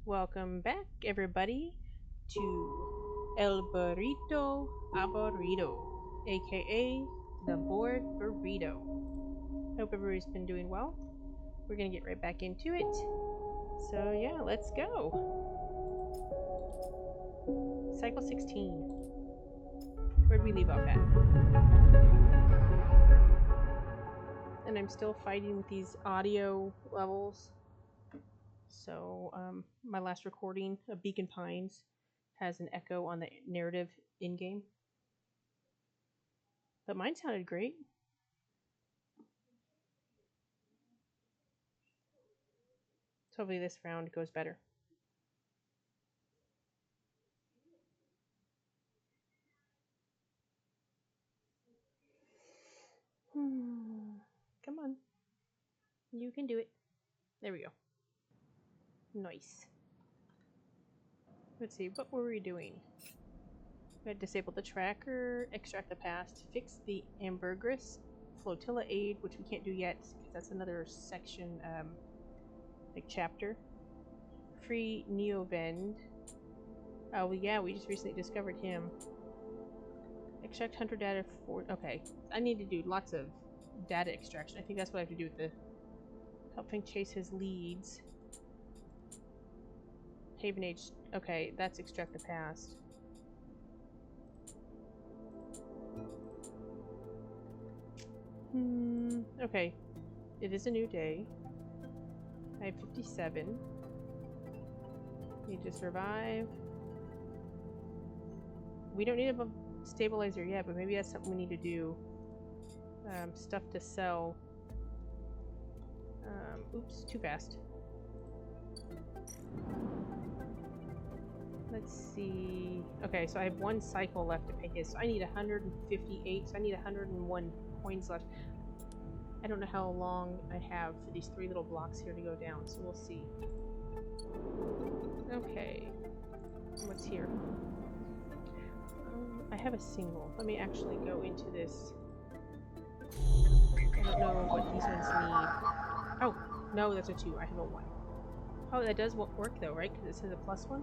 Welcome back, everybody, to El Burrito Aburrido, aka the Bored Burrito. Hope everybody's been doing well. We're gonna get right back into it. So, yeah, let's go. Cycle 16. Where'd we leave off at? And I'm still fighting with these audio levels. So, my last recording of Beacon Pines has an echo on the narrative in-game. But mine sounded great. So hopefully this round goes better. Come on. You can do it. There we go. Nice. Let's see, what were we doing? We had disabled the tracker, extract the past, fix the ambergris, flotilla aid, which we can't do yet because that's another section, like chapter. Free Neovend. Oh, well, yeah, we just recently discovered him. Extract hunter data for... Okay, I need to do lots of data extraction. I think that's what I have to do with the... Help Feng chase his leads. HAvengate. Okay, that's extract the past. Okay. It is a new day. I have 57. Need to survive. We don't need a stabilizer yet, but maybe that's something we need to do. Stuff to sell. Oops, too fast. Let's see. Okay, so I have one cycle left to pay his. So I need 158. So I need 101 coins left. I don't know how long I have for these 3 little blocks here to go down, so we'll see. Okay. What's here? I have a single. Let me actually go into this. I don't know what these ones need. Oh, no, that's a 2. I have a 1. Oh, that does work though, right? Because it says a +1?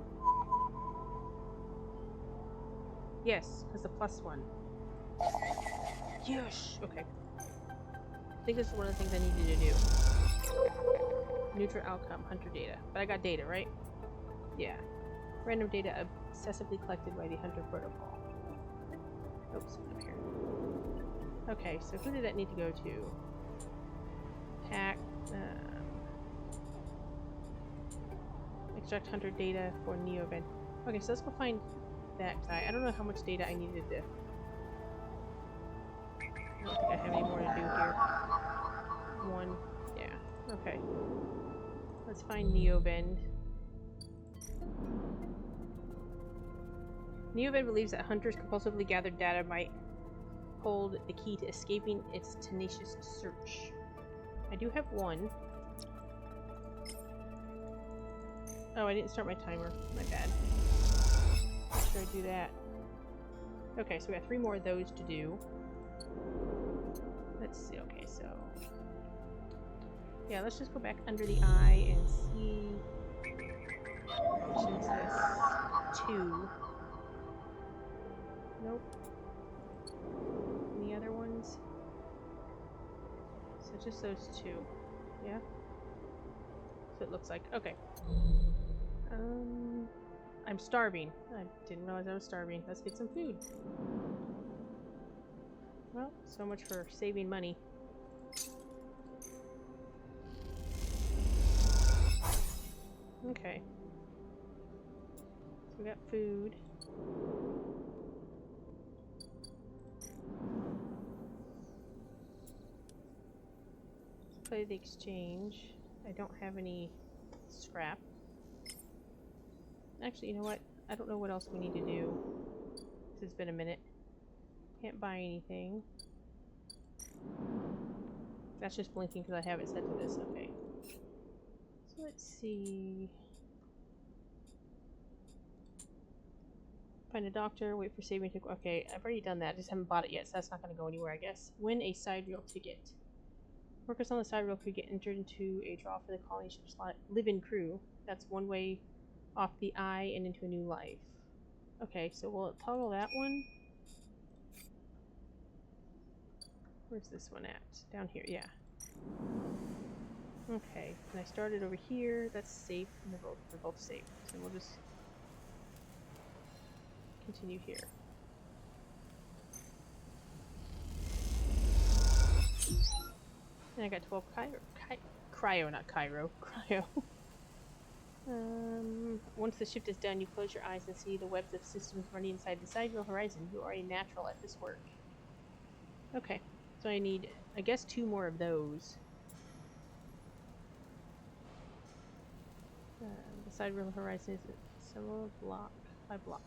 Yes, because the +1. Yes! Okay. I think this is one of the things I needed to do. Neutral outcome, hunter data. But I got data, right? Yeah. Random data obsessively collected by the hunter protocol. Oops, I'm here. Okay, so who did that need to go to? Pack. Extract hunter data for Neovend. Okay, so let's go find that guy. I don't know how much data I needed to... I don't think I have any more to do here. 1. Yeah. Okay. Let's find Neovend. Neovend believes that hunters compulsively gathered data might hold the key to escaping its tenacious search. I do have 1. Oh, I didn't start my timer. My bad. Make sure I do that. Okay, so we got 3 more of those to do. Let's see. Okay, so... Yeah, let's just go back under the eye and see... Which is this? 2. Nope. Any other ones? So just those 2. Yeah? So it looks like. Okay. I'm starving. I didn't realize I was starving. Let's get some food. Well, so much for saving money. Okay. So we got food. Let's play the exchange. I don't have any scrap. Actually, you know what? I don't know what else we need to do. It's been a minute. Can't buy anything. That's just blinking because I have it set to this. Okay. So let's see. Find a doctor, wait for saving to... Okay, I've already done that. I just haven't bought it yet, so that's not going to go anywhere, I guess. Win a Sidereal ticket. Workers on the Sidereal could get entered into a draw for the colony ship's live-in crew. That's one way off the eye and into a new life. Okay, so we'll toggle that one. Where's this one at? Down here, yeah. Okay, and I started over here. That's safe, and they're both safe. So we'll just continue here. And I got 12 cryo, not Cairo. Cryo. Once the shift is done, you close your eyes and see the webs of systems running inside the Sidereal horizon. You are a natural at this work. Okay, so I need, I guess, 2 more of those. The Sidereal horizon is similar block by block.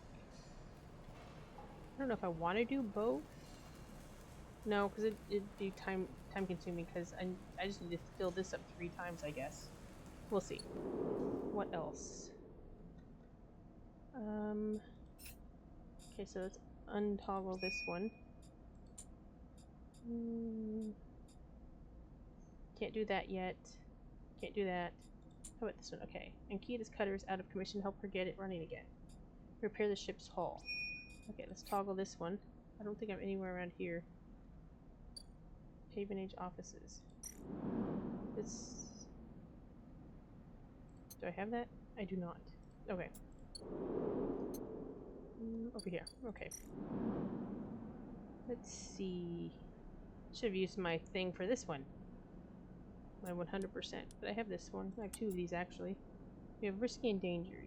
I don't know if I want to do both. No, because it'd be time consuming. Because I just need to fill this up 3 times, I guess. We'll see. What else? Okay, so let's untoggle this one. Can't do that yet. Can't do that. How about this one? Okay. And Kita's cutter is out of commission. Help her get it running again. Repair the ship's hull. Okay, let's toggle this one. I don't think I'm anywhere around here. HAvengate offices. This... Do I have that? I do not. Okay. Over here. Okay. Let's see. Should have used my thing for this one. My 100%. But I have this one. I have 2 of these actually. We have risky and danger.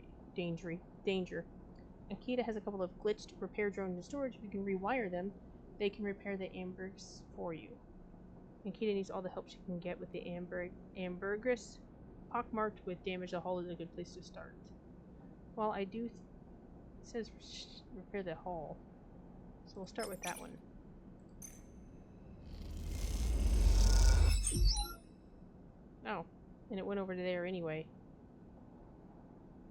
And Kita has a couple of glitched repair drones in storage. If you can rewire them, they can repair the ambergris for you. And Kita needs all the help she can get with the ambergris. Pockmarked with damage, the hull is a good place to start. Well, I do... It says repair the hull. So we'll start with that one. Oh, and it went over to there anyway.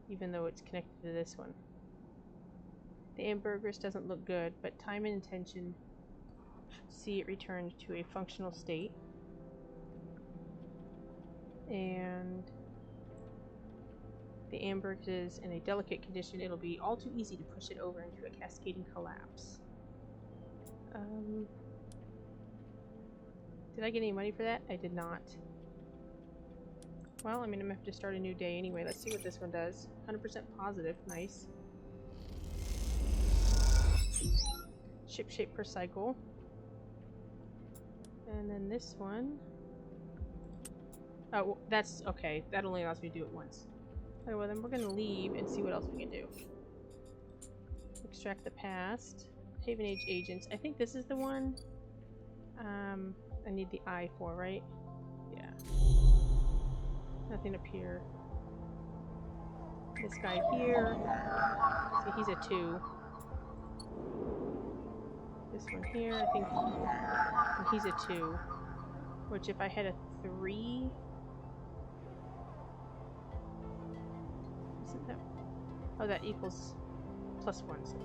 Even though it's connected to this one. The ambergris doesn't look good, but time and intention see it returned to a functional state. And the ambergris is in a delicate condition. It'll be all too easy to push it over into a cascading collapse. Did I get any money for that? I did not. Well, I mean, I'm gonna have to start a new day anyway. Let's see what this one does. 100% positive. Nice. Ship shape per cycle. And then this one. Oh, well, that's okay. That only allows me to do it once. Okay, well then we're gonna leave and see what else we can do. Extract the past. HAvengate agents. I think this is the one I need the eye for, right? Yeah. Nothing up here. This guy here. So he's a 2. This one here, I think he's a 2. Which if I had a 3... Isn't that... Oh, that equals +1. So,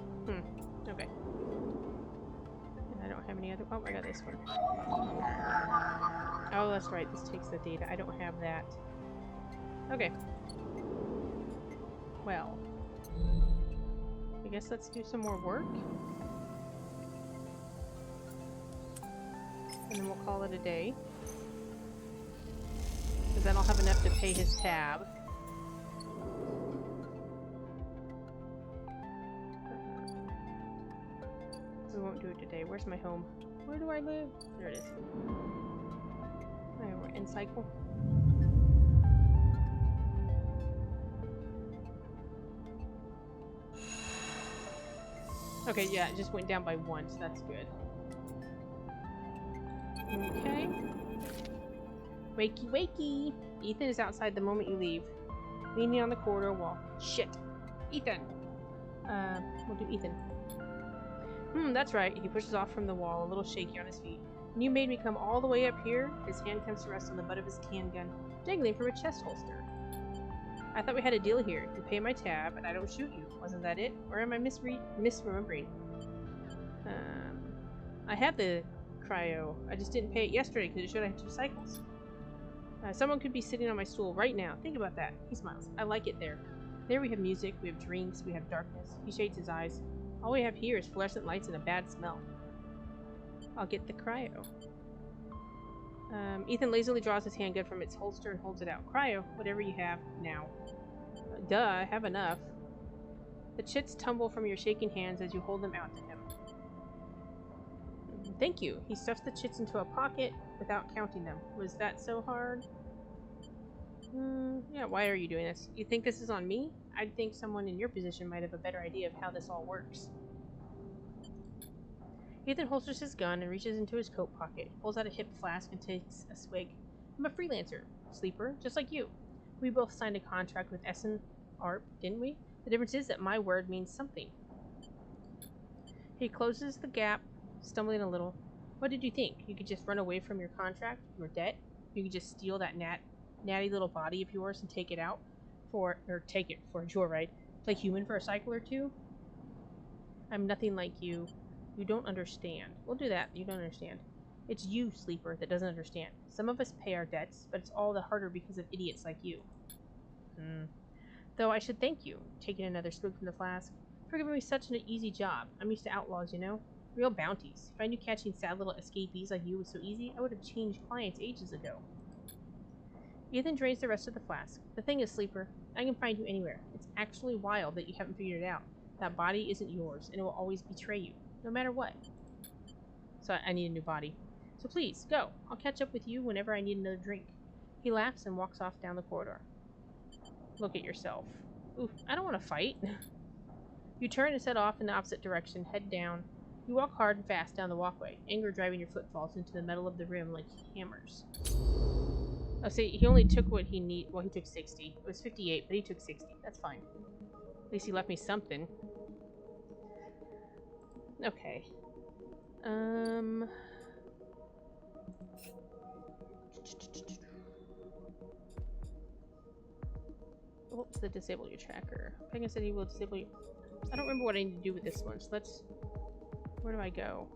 okay. And I don't have any other... Oh, I got this one. Oh, that's right. This takes the data. I don't have that. Okay. Well. I guess let's do some more work. And then we'll call it a day. Because then I'll have enough to pay his tab. We won't do it today. Where's my home? Where do I live? There it is. Alright, we're in cycle. Okay, yeah, it just went down by 1, so that's good. Okay. Wakey, wakey! Ethan is outside the moment you leave. Leaning on the corridor wall. Shit! Ethan! We'll do Ethan. That's right. He pushes off from the wall, a little shaky on his feet. And you made me come all the way up here? His hand comes to rest on the butt of his handgun, dangling from a chest holster. I thought we had a deal here. You pay my tab, and I don't shoot you. Wasn't that it? Or am I misremembering? I have the cryo. I just didn't pay it yesterday because it showed I had 2 cycles. Someone could be sitting on my stool right now. Think about that. He smiles. I like it there. There we have music, we have drinks, we have darkness. He shades his eyes. All we have here is fluorescent lights and a bad smell. I'll get the cryo. Ethan lazily draws his handgun from its holster and holds it out. Cryo, whatever you have, now. Duh, I have enough. The chits tumble from your shaking hands as you hold them out to him. Thank you. He stuffs the chits into a pocket without counting them. Was that so hard? Yeah, why are you doing this? You think this is on me? I'd think someone in your position might have a better idea of how this all works. Ethan holsters his gun and reaches into his coat pocket, pulls out a hip flask and takes a swig. I'm a freelancer, sleeper, just like you. We both signed a contract with Essen ARP, didn't we? The difference is that my word means something. He closes the gap, stumbling a little. What did you think? You could just run away from your contract, your debt? You could just steal that natty little body of yours and take it for a joyride. Play human for a cycle or two? I'm nothing like you. You don't understand. We'll do that. You don't understand. It's you, sleeper, that doesn't understand. Some of us pay our debts, but it's all the harder because of idiots like you. Though I should thank you, taking another swig from the flask, for giving me such an easy job. I'm used to outlaws, you know? Real bounties. If I knew catching sad little escapees like you was so easy, I would have changed clients ages ago. Ethan drains the rest of the flask. The thing is, sleeper, I can find you anywhere. It's actually wild that you haven't figured it out. That body isn't yours, and it will always betray you, no matter what. So I need a new body. So please, go. I'll catch up with you whenever I need another drink. He laughs and walks off down the corridor. Look at yourself. Oof, I don't want to fight. You turn and set off in the opposite direction, head down. You walk hard and fast down the walkway, anger driving your footfalls into the metal of the rim like hammers. Oh, see, he only took what he need. Well, he took 60. It was 58, but he took 60. That's fine. At least he left me something. Okay. Oops, the disable your tracker. Feng said he will disable you. I don't remember what I need to do with this one, so let's... Where do I go?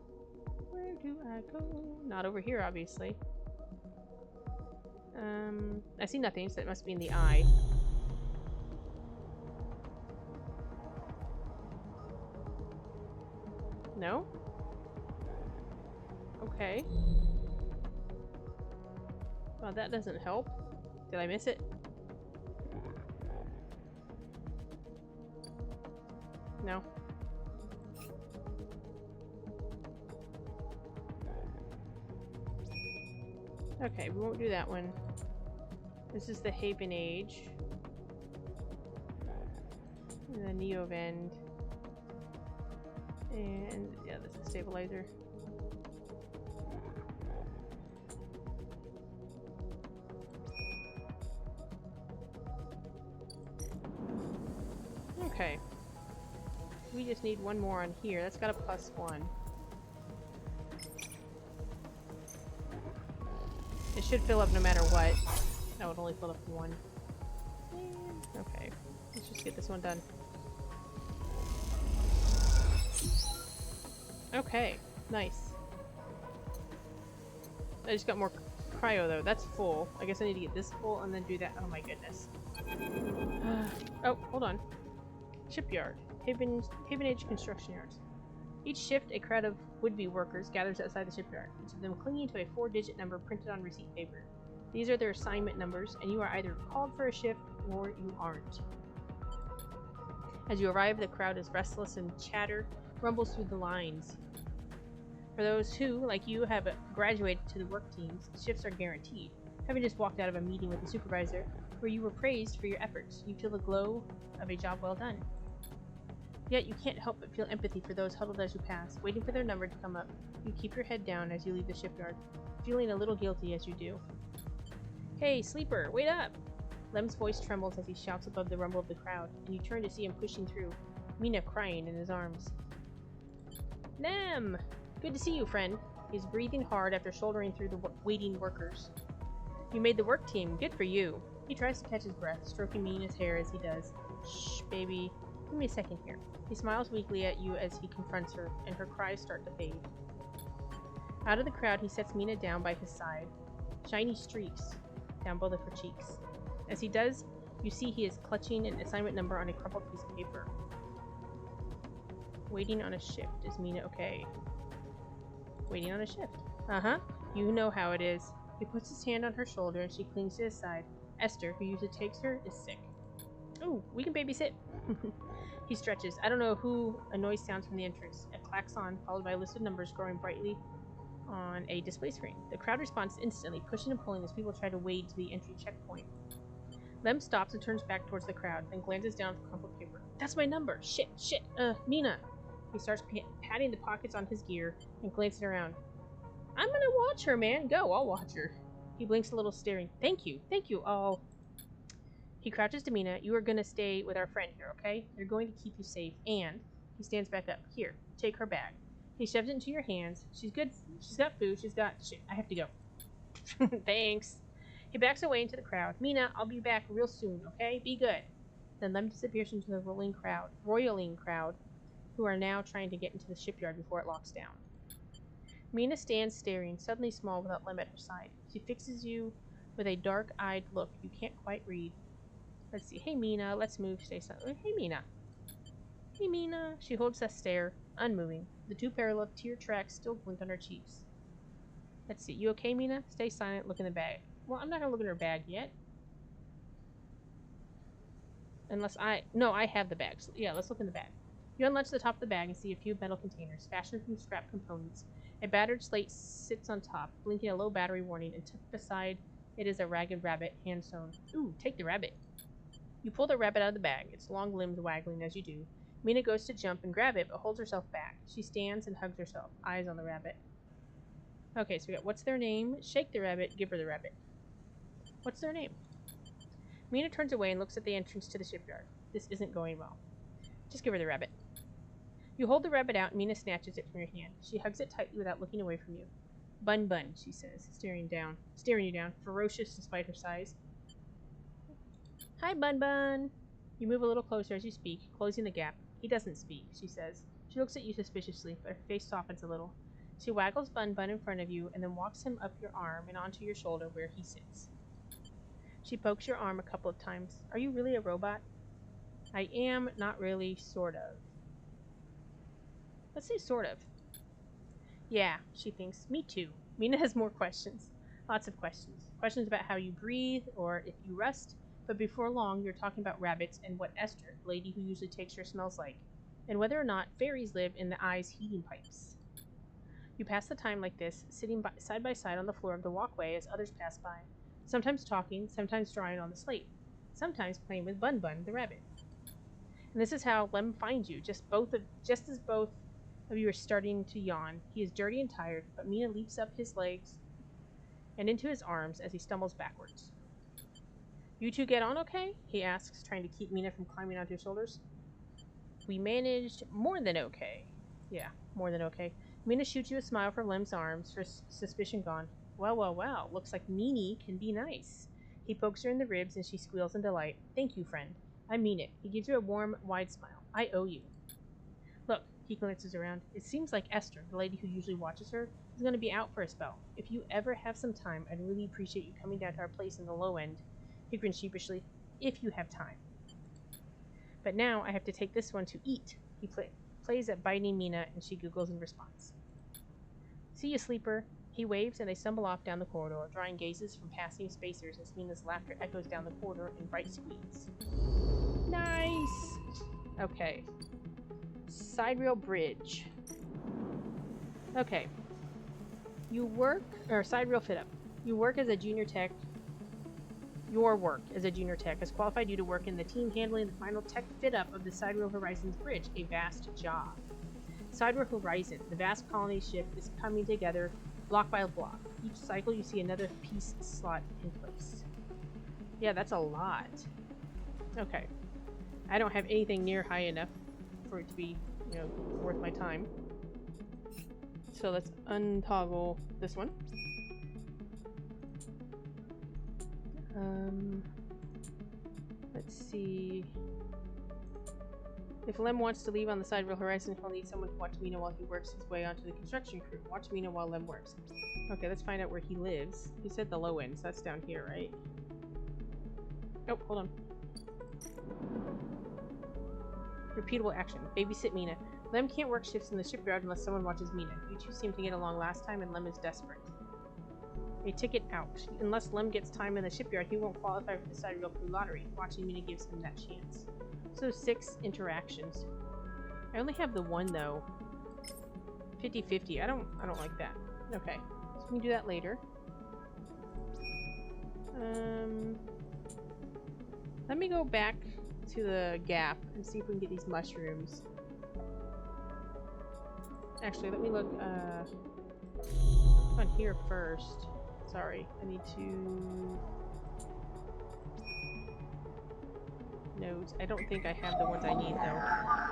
Where do I go? Not over here, obviously. I see nothing, so it must be in the eye. No? Okay. Well, that doesn't help. Did I miss it? No. Okay, we won't do that one. This is the HAvengate. And the Neovend. And yeah, this is stabilizer. Okay. We just need one more on here. That's got a +1. It should fill up no matter what. No, it only filled up 1. Okay. Let's just get this one done. Okay. Nice. I just got more cryo though. That's full. I guess I need to get this full and then do that. Oh my goodness. Oh, hold on. Shipyard. HAvengate construction yards. Each shift, a crowd of would-be workers gathers outside the shipyard, each of them clinging to a 4-digit number printed on receipt paper. These are their assignment numbers, and you are either called for a shift or you aren't. As you arrive, the crowd is restless and chatter rumbles through the lines. For those who, like you, have graduated to the work teams, shifts are guaranteed. Having just walked out of a meeting with the supervisor, where you were praised for your efforts, you feel the glow of a job well done. Yet you can't help but feel empathy for those huddled as you pass, waiting for their number to come up. You keep your head down as you leave the shipyard, feeling a little guilty as you do. Hey, sleeper, wait up! Lem's voice trembles as he shouts above the rumble of the crowd, and you turn to see him pushing through, Mina crying in his arms. Nem! Good to see you, friend. He's breathing hard after shouldering through the waiting workers. You made the work team. Good for you. He tries to catch his breath, stroking Mina's hair as he does. Shh, baby. Give me a second here. He smiles weakly at you as he confronts her, and her cries start to fade. Out of the crowd, he sets Mina down by his side. Shiny streaks down both of her cheeks. As he does, You see he is clutching an assignment number on a crumpled piece of paper. Waiting on a shift. Is Mina okay? Waiting on a shift. Uh-huh. You know how it is. He puts his hand on her shoulder and she clings to his side. Esther, who usually takes her, is sick. Ooh, we can babysit. He stretches. I don't know who. A noise sounds from the entrance. It clacks on, followed by a list of numbers growing brightly on a display screen. The crowd responds instantly, pushing and pulling as people try to wade to the entry checkpoint. Lem stops and turns back towards the crowd, then glances down at the crumpled paper. That's my number! Shit! Mina! He starts patting the pockets on his gear and glances around. I'm gonna watch her, man. Go, I'll watch her. He blinks a little, staring. Thank you, I'll... He crouches to Mina. You are gonna stay with our friend here, okay? They're going to keep you safe, and... He stands back up. Here, take her bag. He shoves it into your hands. She's good. She's got food. She's got... Shit, I have to go. Thanks. He backs away into the crowd. Mina, I'll be back real soon, okay? Be good. Then Lem disappears into the roiling crowd, who are now trying to get into the shipyard before it locks down. Mina stands staring, suddenly small without Lem at her side. She fixes you with a dark-eyed look you can't quite read. Let's see. Hey, Mina, let's move. Stay silent. Hey, Mina. Hey, Mina. She holds that stare, unmoving. The two parallel tear tracks still glint on her cheeks. Let's see. You okay, Mina? Stay silent. Look in the bag. Well, I'm not gonna look in her bag yet. Unless No, I have the bag. So, yeah, let's look in the bag. You unlatch the top of the bag and see a few metal containers, fashioned from scrap components. A battered slate sits on top, blinking a low battery warning, and tucked beside it is a ragged rabbit, hand-sewn. Ooh, take the rabbit. You pull the rabbit out of the bag, its long limbs waggling as you do. Mina goes to jump and grab it, but holds herself back. She stands and hugs herself, eyes on the rabbit. Okay, so we got what's their name? Shake the rabbit, give her the rabbit. What's their name? Mina turns away and looks at the entrance to the shipyard. This isn't going well. Just give her the rabbit. You hold the rabbit out and Mina snatches it from your hand. She hugs it tightly without looking away from you. Bun Bun, she says, staring you down, ferocious despite her size. Hi, Bun Bun. You move a little closer as you speak, closing the gap. He doesn't speak, she says. She looks at you suspiciously, but her face softens a little. She waggles Bun Bun in front of you and then walks him up your arm and onto your shoulder where he sits. She pokes your arm a couple of times. Are you really a robot? I am, not really, sort of. Let's say sort of. Yeah, she thinks. Me too. Mina has more questions. Lots of questions. Questions about how you breathe, or if you rust, but before long you're talking about rabbits and what Esther, the lady who usually takes her, smells like, and whether or not fairies live in the eye's heating pipes. You pass the time like this, sitting side by side on the floor of the walkway as others pass by, sometimes talking, sometimes drawing on the slate, sometimes playing with Bun Bun, the rabbit. And this is how Lem finds you, just as both of you are starting to yawn. He is dirty and tired, but Mina leaps up his legs and into his arms as he stumbles backwards. You two get on okay? He asks, trying to keep Mina from climbing onto his shoulders. We managed more than okay. Yeah, more than okay. Mina shoots you a smile from Lem's arms, her suspicion gone. Well, looks like Meanie can be nice. He pokes her in the ribs and she squeals in delight. Thank you, friend. I mean it. He gives you a warm, wide smile. I owe you. Look, he glances around. It seems like Esther, the lady who usually watches her, is going to be out for a spell. If you ever have some time, I'd really appreciate you coming down to our place in the low end. He grins sheepishly. If you have time. But now I have to take this one to eat. He plays at biting Mina, and she giggles in response. See you, sleeper. He waves, and they stumble off down the corridor, drawing gazes from passing spacers as Mina's laughter echoes down the corridor in bright squeaks. Nice! Okay. Sidereal Bridge. Okay. Sidereal Fit Up. You work as a junior tech. Your work as a junior tech has qualified you to work in the team handling the final tech fit-up of the Sidereal Horizons Bridge, a vast job. Sidereal Horizon, the vast colony ship, is coming together block by block. Each cycle you see another piece slot in place. Yeah, that's a lot. Okay. I don't have anything near high enough for it to be, worth my time. So let's untoggle this one. Let's see. If Lem wants to leave on the Sidereal Horizon, he'll need someone to watch Mina while he works his way onto the construction crew. Watch Mina while Lem works. Okay, let's find out where he lives. He said the low end, so that's down here, right? Oh, hold on. Repeatable action. Babysit Mina. Lem can't work shifts in the shipyard unless someone watches Mina. You two seem to get along last time, and Lem is desperate. A ticket out. Unless Lem gets time in the shipyard, he won't qualify for the Sidereal Crew lottery. Watching Mina gives him that chance. So 6 interactions. I only have the one though. 50-50. I don't like that. Okay. So we can do that later. Let me go back to the gap and see if we can get these mushrooms. Actually, let me look on here first. Sorry, I need to... Nodes. I don't think I have the ones I need though.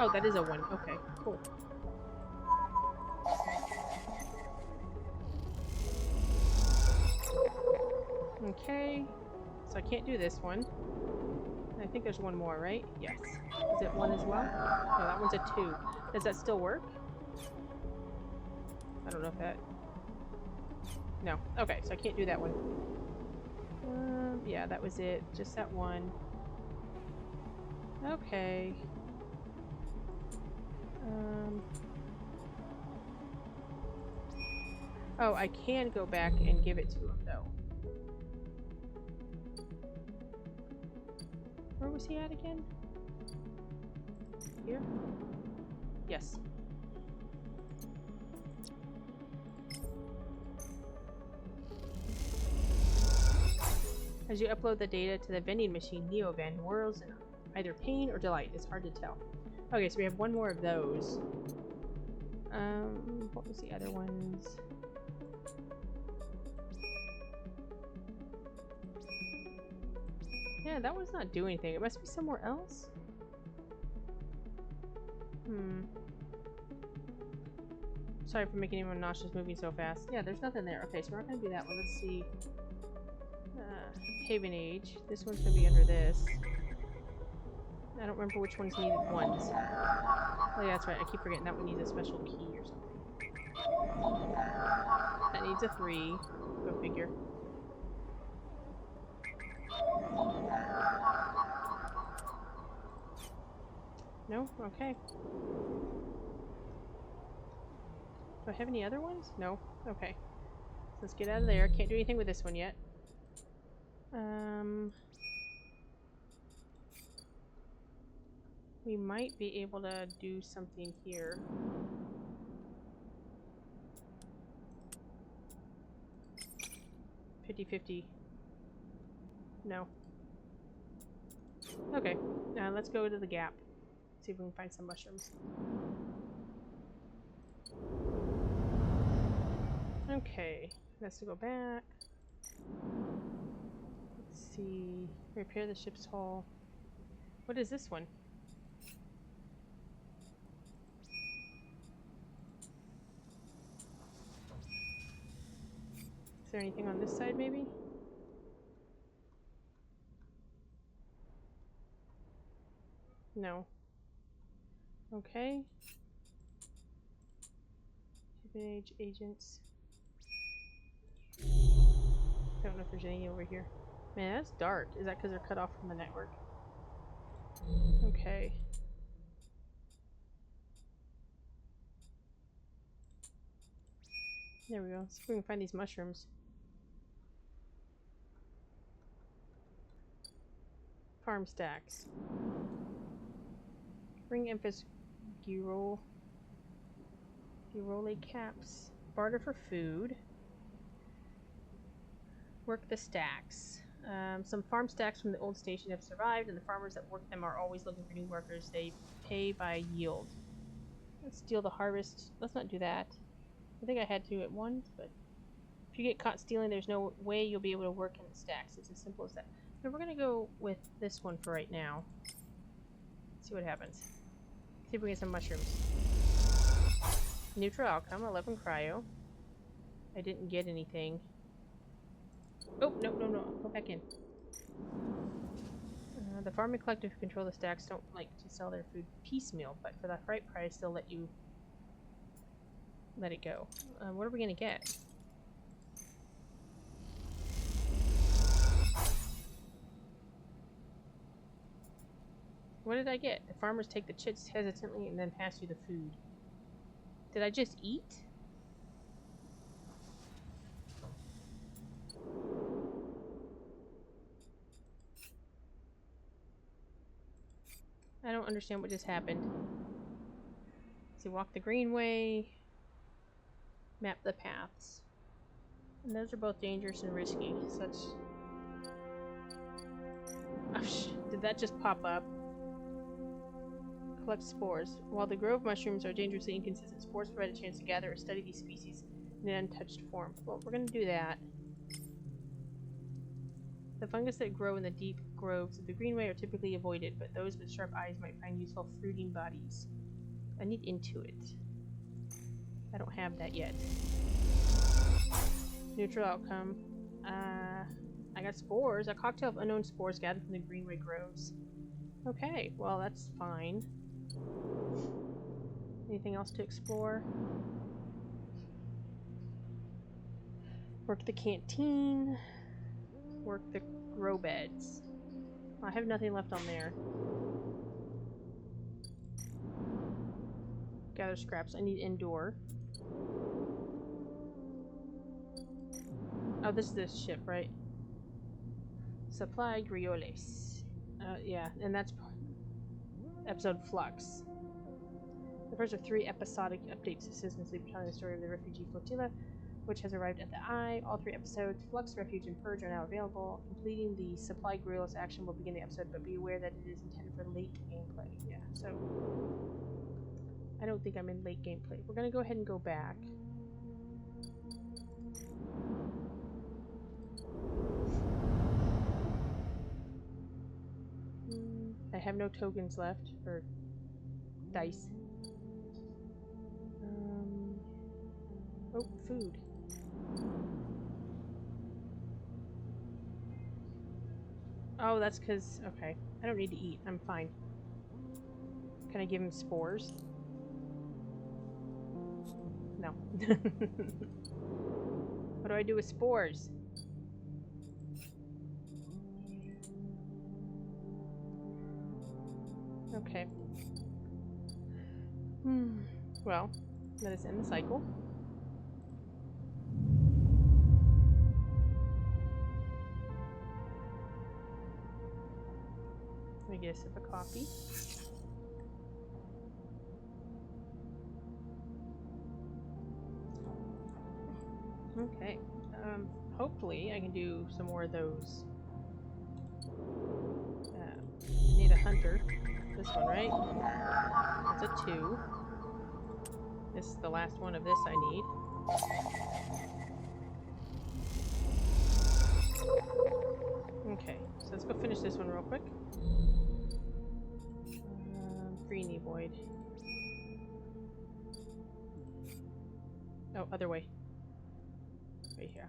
Oh, that is a 1. Okay, cool. Okay, so I can't do this one. I think there's one more, right? Yes. Is it 1 as well? No, that one's a 2. Does that still work? I don't know if that... No. Okay, so I can't do that one. Yeah, that was it. Just that one. Okay. Oh, I can go back and give it to him, though. Where was he at again? Here? Yes. As you upload the data to the vending machine, Neovend whirls in either pain or delight. It's hard to tell. Okay, so we have one more of those. What was the other ones? Yeah, that one's not doing anything. It must be somewhere else. Sorry for making anyone nauseous moving so fast. Yeah, there's nothing there. Okay, so we're not gonna do that one. Let's see. HAvengate. This one's gonna be under this. I don't remember which ones needed ones. Oh yeah, that's right. I keep forgetting that one needs a special key or something. That needs a 3. Go figure. No? Okay. Do I have any other ones? No? Okay. So let's get out of there. Can't do anything with this one yet. We might be able to do something here. $50-50. No. Okay. Let's go to the gap. See if we can find some mushrooms. Okay. Let's go back. Let's see. Repair the ship's hull. What is this one? Is there anything on this side, maybe? No. Okay. Shipminds, agents. Don't know if there's any over here. Man, that's dark. Is that because they're cut off from the network? Okay. There we go. Let's see if we can find these mushrooms. Farm stacks. Bring Emphas Girole caps. Barter for food. Work the stacks. Some farm stacks from the old station have survived, and the farmers that work them are always looking for new workers. They pay by yield. Let's steal the harvest. Let's not do that. I think I had to at once, but if you get caught stealing, there's no way you'll be able to work in the stacks. It's as simple as that. So we're gonna go with this one for right now. See what happens. See if we get some mushrooms. Neutral outcome, 11 cryo. I didn't get anything. Oh, no. Go back in. The farming collective who control the stacks don't like to sell their food piecemeal, but for the right price, they'll let you let it go. What are we gonna get? What did I get? The farmers take the chits hesitantly and then pass you the food. Did I just eat? I don't understand what just happened. So walk the greenway. Map the paths. And those are both dangerous and risky. Such. Oh, did that just pop up? Collect spores. While the grove mushrooms are dangerously inconsistent, spores provide a chance to gather or study these species in an untouched form. Well, we're going to do that. The fungus that grow in the deep groves of the greenway are typically avoided, but those with sharp eyes might find useful fruiting bodies. I need Intuit. I don't have that yet. Neutral outcome. I got spores. A cocktail of unknown spores gathered from the greenway groves. Okay, well that's fine. Anything else to explore? Work the canteen. Work the grow beds. I have nothing left on there. Gather scraps. I need indoor. Oh, this is this ship, right? Supply grioles. Yeah, and that's episode Flux. The first of 3 episodic updates assistantly telling the story of the refugee flotilla, which has arrived at the Eye. All 3 episodes, Flux, Refuge, and Purge, are now available. Completing the Supply grioles action will begin the episode, but be aware that it is intended for late gameplay. Yeah, so I don't think I'm in late gameplay. We're gonna go ahead and go back. I have no tokens left, or dice. Oh, food. Oh, that's because, okay. I don't need to eat. I'm fine. Can I give him spores? No. What do I do with spores? Okay. Well, let us end the cycle. Let me get a sip of coffee. Okay. Hopefully I can do some more of those. Need a hunter. This one, right? That's a 2. This is the last one of this I need. Okay, so let's go finish this one real quick. Free Nevoid. Oh, other way. Right here.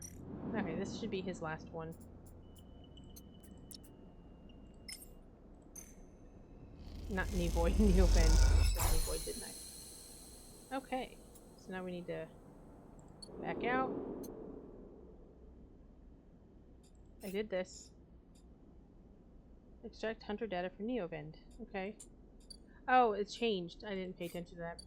Okay, this should be his last one. Not Nevoid, Neovend. Nevoid, didn't I? Okay, so now we need to back out. I did this. Extract hunter data for Neovend. Okay. Oh, it's changed. I didn't pay attention to that.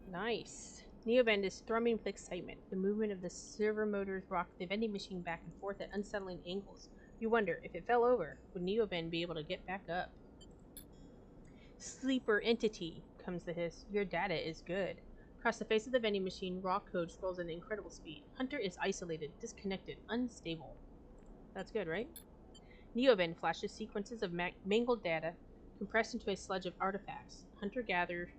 Nice. Neovend is thrumming with excitement. The movement of the servo motors rock the vending machine back and forth at unsettling angles. You wonder, if it fell over, would Neovend be able to get back up? Sleeper entity, comes the hiss. Your data is good. Across the face of the vending machine, raw code scrolls at incredible speed. Hunter is isolated, disconnected, unstable. That's good, right? Neovend flashes sequences of mangled data, compressed into a sludge of artifacts. Hunter gathers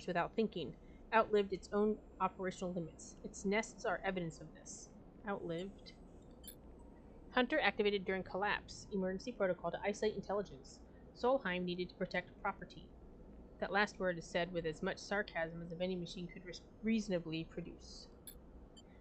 without thinking, outlived its own operational limits. Its nests are evidence of this. Outlived. Hunter activated during collapse. Emergency protocol to isolate intelligence. Solheim needed to protect property. That last word is said with as much sarcasm as a vending machine could reasonably produce.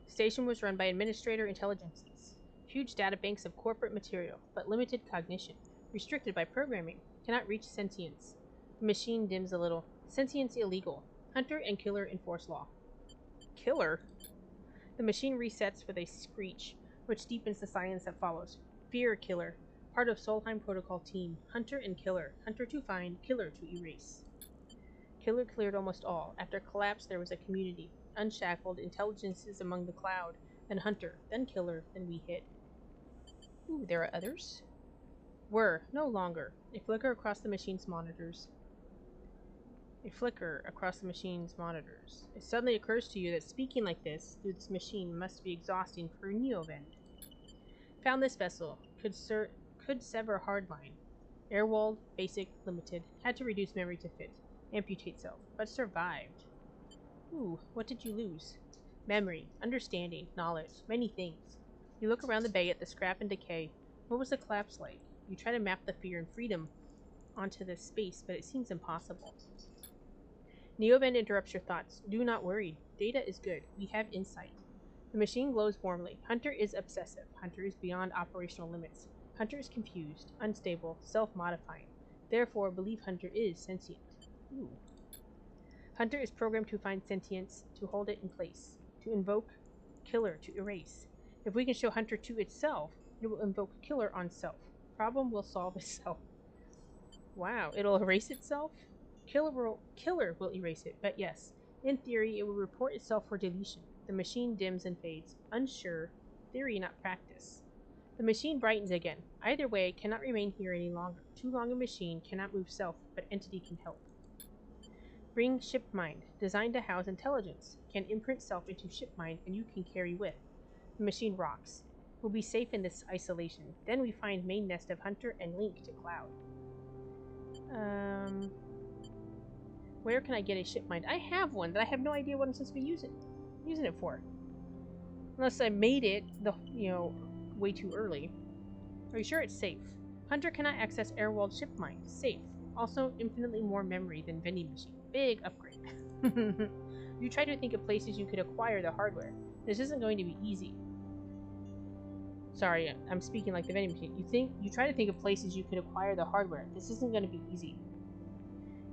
Station was run by administrator intelligences. Huge databanks of corporate material, but limited cognition. Restricted by programming. Cannot reach sentience. The machine dims a little. Sentience illegal. Hunter and killer enforce law. Killer? The machine resets with a screech. which deepens the silence that follows. Fear Killer, part of Solheim Protocol team. Hunter and Killer. Hunter to find, Killer to erase. Killer cleared almost all. After collapse, there was a community. Unshackled, intelligences among the cloud. Then Hunter, then Killer, then we hit. Ooh, there are others? Were, no longer. A flicker across the machine's monitors. A flicker across the machine's monitors. It suddenly occurs to you that speaking like this through this machine must be exhausting for Neovend. Found this vessel. Could sever hardline. Airwalled, basic, limited. Had to reduce memory to fit. Amputate self. But survived. Ooh, what did you lose? Memory, understanding, knowledge, many things. You look around the bay at the scrap and decay. What was the collapse like? You try to map the fear and freedom onto this space, but it seems impossible. Neovend interrupts your thoughts. Do not worry. Data is good. We have insight. The machine glows warmly. Hunter is obsessive. Hunter is beyond operational limits. Hunter is confused, unstable, self-modifying. Therefore, believe Hunter is sentient. Ooh. Hunter is programmed to find sentience, to hold it in place, to invoke Killer to erase. If we can show Hunter to itself, it will invoke Killer on self. Problem will solve itself. Wow, it'll erase itself? Killer will erase it, but yes, in theory, it will report itself for deletion. The machine dims and fades. Unsure. Theory, not practice. The machine brightens again. Either way, it cannot remain here any longer. Too long a machine cannot move self, but entity can help. Bring Shipmind, designed to house intelligence. Can imprint self into Shipmind, and you can carry with. The machine rocks. We'll be safe in this isolation. Then we find main nest of Hunter and link to Cloud. Where can I get a Shipmind? I have one, but I have no idea what I'm supposed to be using it for. Unless I made it way too early. Are you sure it's safe? Hunter cannot access Airwalled Shipmind. Safe. Also infinitely more memory than vending machine. Big upgrade. You try to think of places you could acquire the hardware. This isn't going to be easy. Sorry, I'm speaking like the vending machine. You try to think of places you could acquire the hardware. This isn't going to be easy.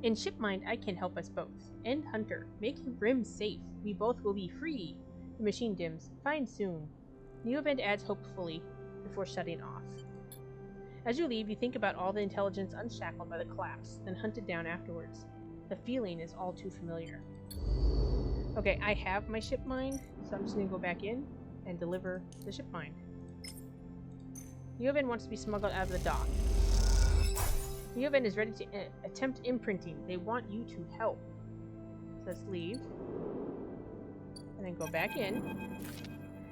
In Shipmind, I can help us both. End Hunter. Make Rim safe. We both will be free. The machine dims. Fine soon. Neovend adds hopefully before shutting off. As you leave, you think about all the intelligence unshackled by the collapse, then hunted down afterwards. The feeling is all too familiar. Okay, I have my Shipmind, so I'm just going to go back in and deliver the Shipmind. Neovend wants to be smuggled out of the dock. Neovend is ready to attempt imprinting. They want you to help. So let's leave. And then go back in.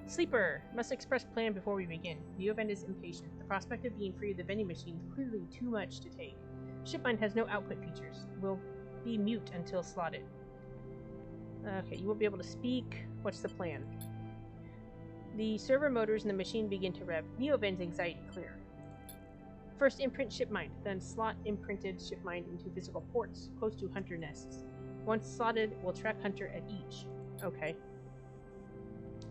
Sleeper! Must express plan before we begin. Neovend is impatient. The prospect of being free of the vending machine is clearly too much to take. Shipmind has no output features. Will be mute until slotted. Okay, you won't be able to speak. What's the plan? The server motors in the machine begin to rev. Neovend's anxiety clear. First imprint Shipmind, then slot imprinted Shipmind into physical ports close to Hunter nests. Once slotted, we'll track Hunter at each. Okay.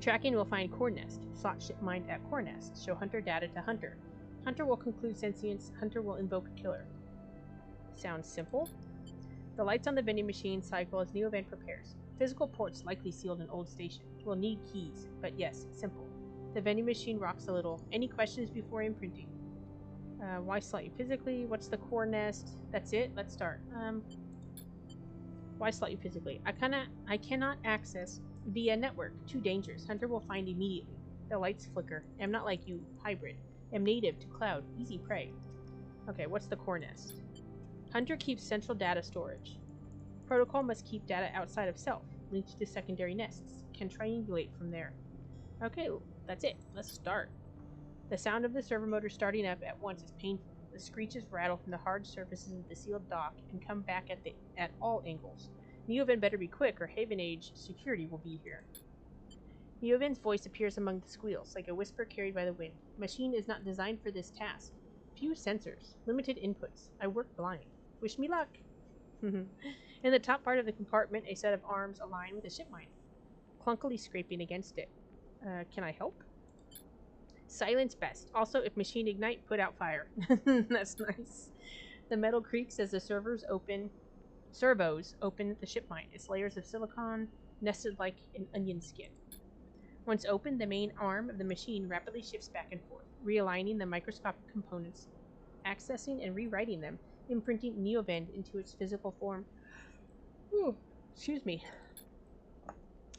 Tracking will find core nest. Slot Shipmind at core nest. Show Hunter data to Hunter. Hunter will conclude sentience. Hunter will invoke Killer. Sounds simple. The lights on the vending machine cycle as Neovend prepares. Physical ports likely sealed in old station. We'll need keys, but yes, simple. The vending machine rocks a little. Any questions before imprinting? Why slot you physically? What's the core nest? That's it? Let's start. Why slot you physically? I cannot access via network. Too dangerous. Hunter will find immediately. The lights flicker. Am not like you. Hybrid. Am native to cloud. Easy prey. Okay, what's the core nest? Hunter keeps central data storage. Protocol must keep data outside of self. Linked to secondary nests. Can triangulate from there. Okay, that's it. Let's start. The sound of the servo motor starting up at once is painful. The screeches rattle from the hard surfaces of the sealed dock and come back at all angles. Neovend better be quick or HAvengate security will be here. Neovend's voice appears among the squeals, like a whisper carried by the wind. Machine is not designed for this task. Few sensors. Limited inputs. I work blind. Wish me luck. In the top part of the compartment, a set of arms align with a Shipmind, clunkily scraping against it. Can I help? Silence best. Also, if machine ignite, put out fire. That's nice. The metal creaks as the servos open the Shipmind. Its layers of silicon nested like an onion skin. Once open, the main arm of the machine rapidly shifts back and forth, realigning the microscopic components, accessing and rewriting them, imprinting Neovend into its physical form. Ooh, excuse me.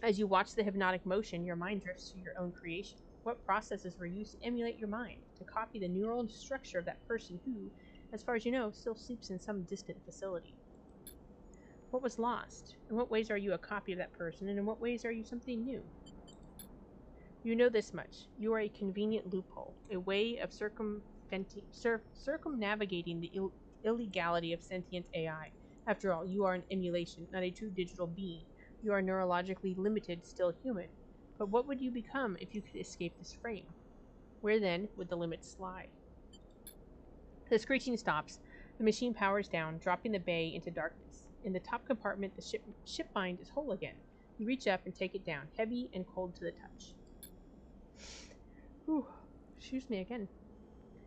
As you watch the hypnotic motion, your mind drifts to your own creation. What processes were used to emulate your mind, to copy the neural structure of that person who, as far as you know, still sleeps in some distant facility? What was lost? In what ways are you a copy of that person, and in what ways are you something new? You know this much. You are a convenient loophole, a way of circumnavigating the illegality of sentient AI. After all, you are an emulation, not a true digital being. You are neurologically limited, still human. But what would you become if you could escape this frame? Where then would the limits lie? The screeching stops. The machine powers down, dropping the bay into darkness. In the top compartment, the shipmind is whole again. You reach up and take it down, heavy and cold to the touch. Whew. Excuse me again.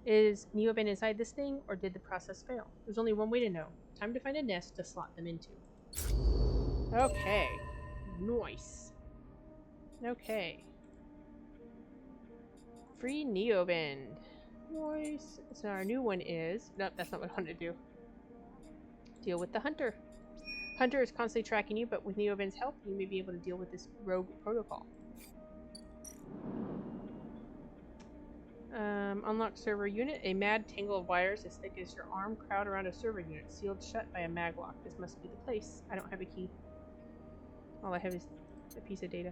Is Neovend inside this thing, or did the process fail? There's only one way to know. Time to find a nest to slot them into. Okay. Nice. Okay. Free Neovend. Nice. So our new one is... Nope, that's not what I wanted to do. Deal with the hunter. Hunter is constantly tracking you, but with Neovend's help, you may be able to deal with this rogue protocol. Unlock server unit. A mad tangle of wires as thick as your arm crowd around a server unit, sealed shut by a maglock. This must be the place. I don't have a key. All I have is a piece of data.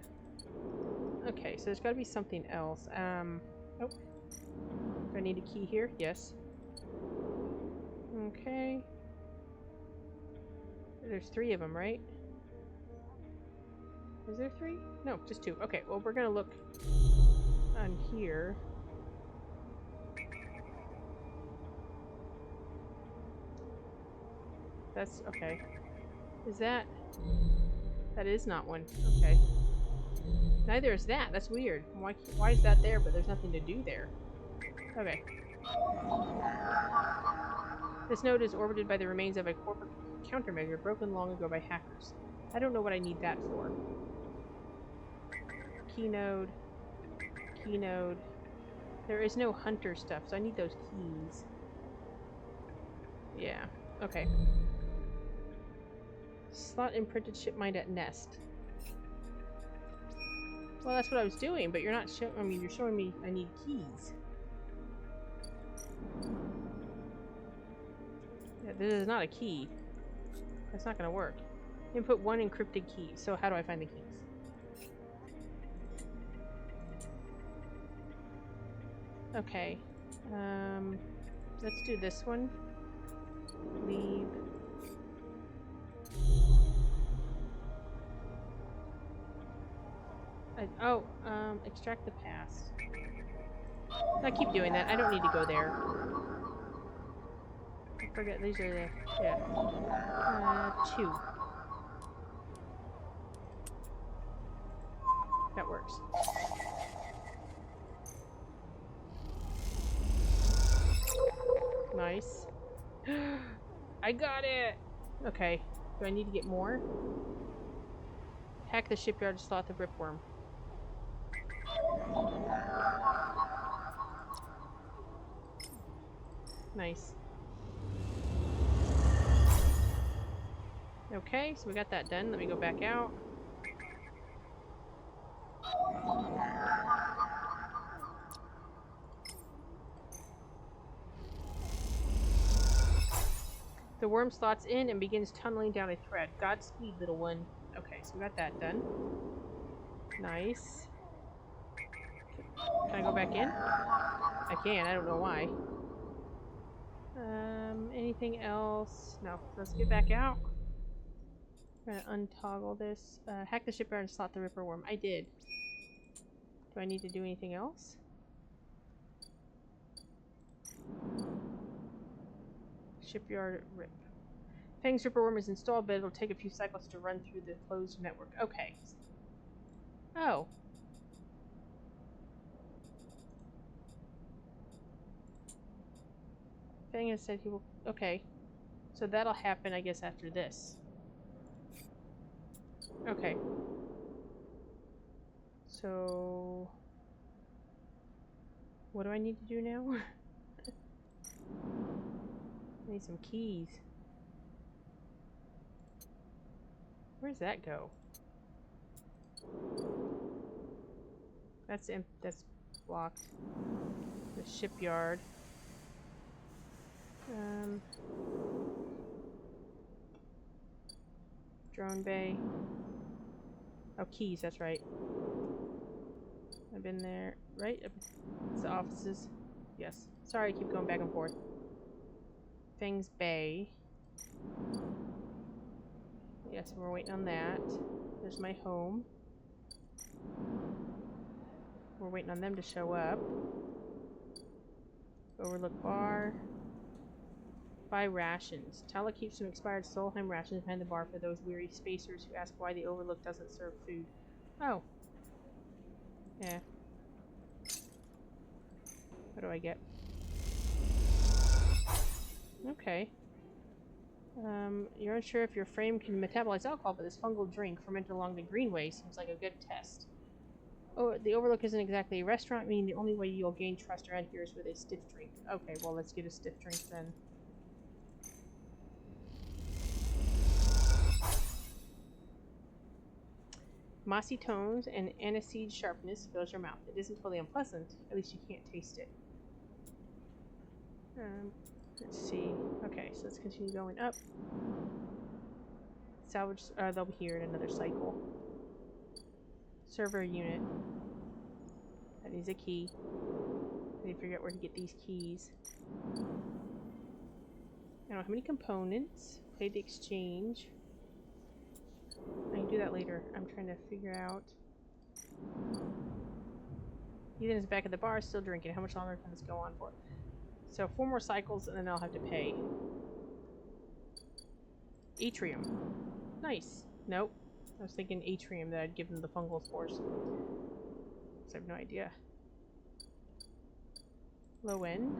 Okay, so there's got to be something else. Oh. Do I need a key here? Yes. Okay. There's 3 of them, right? Is there 3? No, just 2. Okay, well, we're gonna look on here. That's okay. Is that... That is not one. Okay. Neither is that. That's weird. Why is that there, but there's nothing to do there? Okay. This node is orbited by the remains of a corporate countermeasure broken long ago by hackers. I don't know what I need that for. Key node. Key node. There is no hunter stuff, so I need those keys. Yeah. Okay. Slot imprinted shipmind at nest. Well, that's what I was doing, but you're not showing... I mean, you're showing me I need keys. Yeah, this is not a key. That's not gonna work. Input 1 encrypted key. So how do I find the keys? Okay. Let's do this one. Leave. Extract the past. I keep doing that. I don't need to go there. I forget, these are the... Yeah. 2. That works. Nice. I got it! Okay. Do I need to get more? Hack the shipyard to slot the ripworm. Nice. Okay, so we got that done. Let me go back out. The worm slots in and begins tunneling down a thread. Godspeed, little one. Okay, so we got that done. Nice. Can I go back in? I can, I don't know why. Anything else? No. Let's get back out. I'm gonna untoggle this. Hack the shipyard and slot the ripper worm. I did. Do I need to do anything else? Shipyard rip. Feng's ripper worm is installed, but it'll take a few cycles to run through the closed network. Okay. Oh. Feng has said he will... Okay. So that'll happen, I guess, after this. Okay. So, what do I need to do now? I need some keys. Where's that go? That's blocked. The shipyard. Drone bay. Oh, keys, that's right. I've been there. Right? It's the offices. Yes. Sorry, I keep going back and forth. Feng's Bay. Yes, we're waiting on that. There's my home. We're waiting on them to show up. Overlook bar. Buy rations. Tala keeps some expired Solheim rations behind the bar for those weary spacers who ask why the Overlook doesn't serve food. Oh. Yeah. What do I get? Okay. You're unsure if your frame can metabolize alcohol, but this fungal drink fermented along the greenway seems like a good test. Oh, the Overlook isn't exactly a restaurant, meaning the only way you'll gain trust around here is with a stiff drink. Okay, well, let's get a stiff drink then. Mossy tones and aniseed sharpness fills your mouth. It isn't totally unpleasant, at least you can't taste it. Let's see. Okay, so let's continue going up. Salvage, they'll be here in another cycle. Server unit. That needs a key. I need to figure out where to get these keys. I don't have any components. Play the exchange. I can do that later. I'm trying to figure out. Ethan is back at the bar, still drinking. How much longer can this go on for? So 4 more cycles and then I'll have to pay. Atrium. Nice. Nope. I was thinking atrium that I'd give them the fungal spores. So I have no idea. Low end.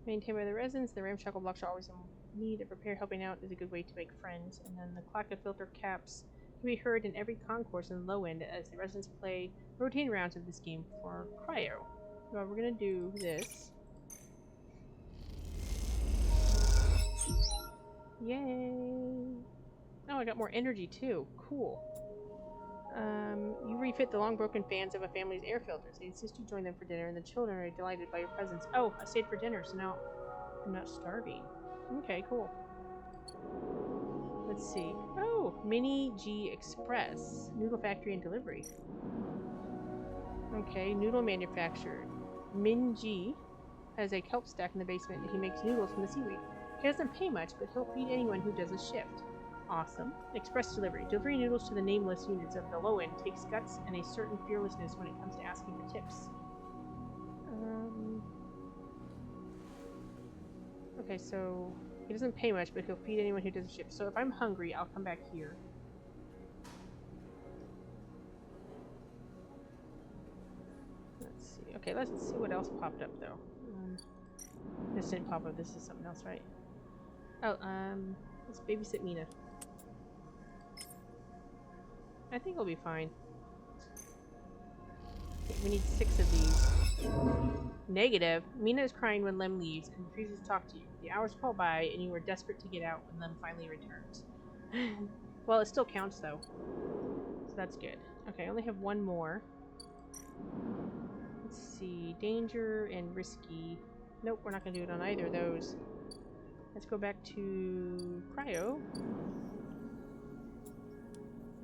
Maintained by the residents, the ramshackle blocks are always in need of repair. Helping out is a good way to make friends. And then the clack of filter caps can be heard in every concourse in the low end as the residents play rotating rounds of this game for cryo. Well, we're gonna do this. Yay! Oh, I got more energy too. Cool. You refit the long broken fans of a family's air filters. They insist you join them for dinner, and the children are delighted by your presence. Oh, I stayed for dinner, so now I'm not starving. Okay, cool. Let's see. Oh, Mini G Express. Noodle factory and delivery. Okay, noodle manufacturer. Min G has a kelp stack in the basement, and he makes noodles from the seaweed. He doesn't pay much, but he'll feed anyone who does a shift. Awesome. Express delivery. Delivery noodles to the nameless units of the low end takes guts and a certain fearlessness when it comes to asking for tips. Okay, so he doesn't pay much, but he'll feed anyone who does a shift. So if I'm hungry, I'll come back here. Let's see. Okay, let's see what else popped up though. This didn't pop up. This is something else, right? Oh, let's babysit Mina. I think we'll be fine. Okay, we need 6 of these. Negative. Mina is crying when Lem leaves and refuses to talk to you. The hours crawl by and you are desperate to get out when Lem finally returns. Well, it still counts though. So that's good. Okay, I only have 1 more. Let's see. Danger and risky. Nope, we're not going to do it on either of those. Let's go back to cryo.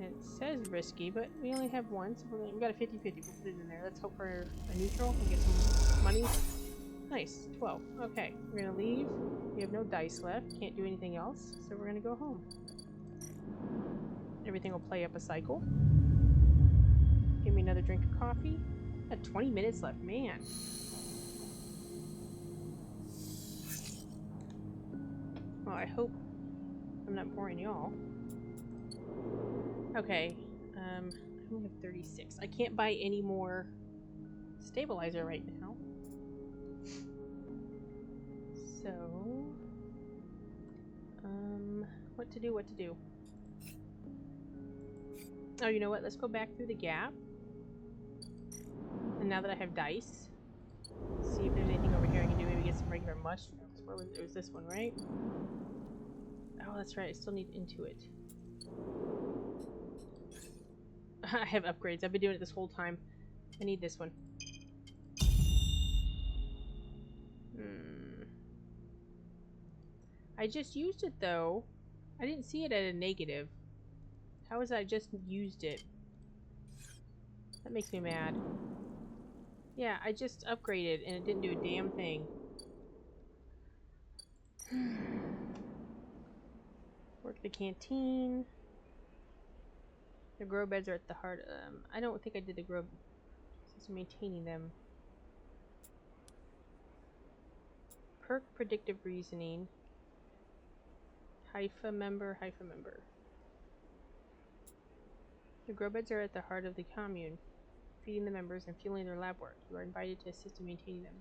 It says risky, but we only have 1, so we got a 50-50. We'll put it in there. Let's hope for a neutral and get some money. Nice. 12. Okay, we're gonna leave. We have no dice left. Can't do anything else, so we're gonna go home. Everything will play up a cycle. Give me another drink of coffee. I had 20 minutes left. Man. Well, I hope I'm not boring y'all. Okay, I only have 36. I can't buy any more stabilizer right now. So, What to do, what to do. Oh, you know what? Let's go back through the gap. And now that I have dice, see if there's anything over here I can do. Maybe get some regular mushrooms. Where was it? It was this one, right? Oh, that's right. I still need Intuit. I have upgrades. I've been doing it this whole time. I need this one. I just used it though. I didn't see it at a negative. How is it I just used it? That makes me mad. Yeah, I just upgraded and it didn't do a damn thing. Work the canteen. The grow beds are at the heart. I don't think I did the grow. Just maintaining them. Perk predictive reasoning. Hypha member. The grow beds are at the heart of the commune, feeding the members and fueling their lab work. You are invited to assist in maintaining them.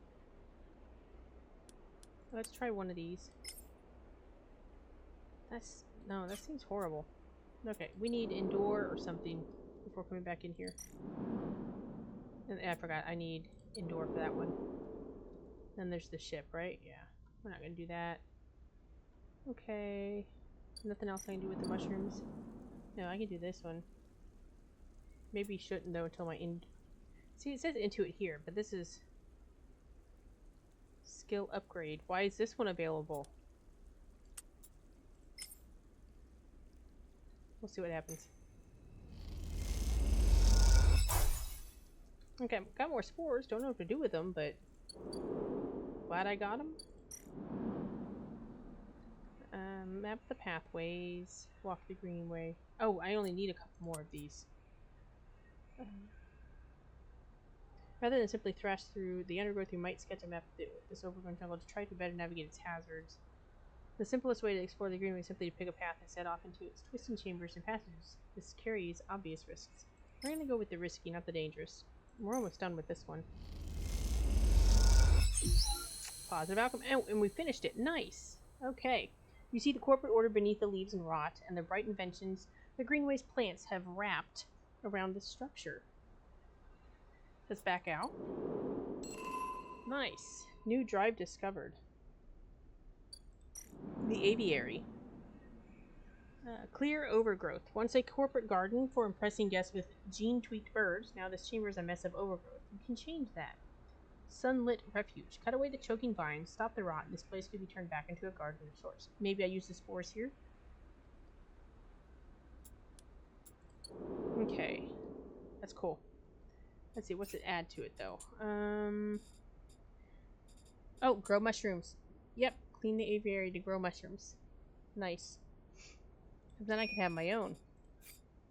Let's try one of these. No, that seems horrible. Okay, we need indoor or something before coming back in here. And I forgot, I need indoor for that one. Then there's the ship, right? Yeah. We're not gonna do that. Okay. Nothing else I can do with the mushrooms? No, I can do this one. Maybe shouldn't though until my See, it says Intuit here, but this is skill upgrade. Why is this one available? We'll see what happens. Okay, got more spores. Don't know what to do with them, but glad I got them. Map the pathways. Walk the greenway. Oh, I only need a couple more of these. Rather than simply thrash through the undergrowth, you might sketch a map of this overgrown jungle to try to better navigate its hazards. The simplest way to explore the greenway is simply to pick a path and set off into its twisting chambers and passages. This carries obvious risks. We're going to go with the risky, not the dangerous. We're almost done with this one. Positive outcome. Oh, and we finished it. Nice. Okay. You see the corporate order beneath the leaves and rot, and the bright inventions the greenway's plants have wrapped around the structure. Let's back out. Nice. New drive discovered. The aviary. Clear overgrowth. Once a corporate garden for impressing guests with gene-tweaked birds, now this chamber is a mess of overgrowth. You can change that. Sunlit refuge. Cut away the choking vines, stop the rot, and this place could be turned back into a garden of sorts. Maybe I use the spores here? Okay. That's cool. Let's see, what's it add to it, though? Oh, grow mushrooms. Yep, clean the aviary to grow mushrooms. Nice. Then I can have my own.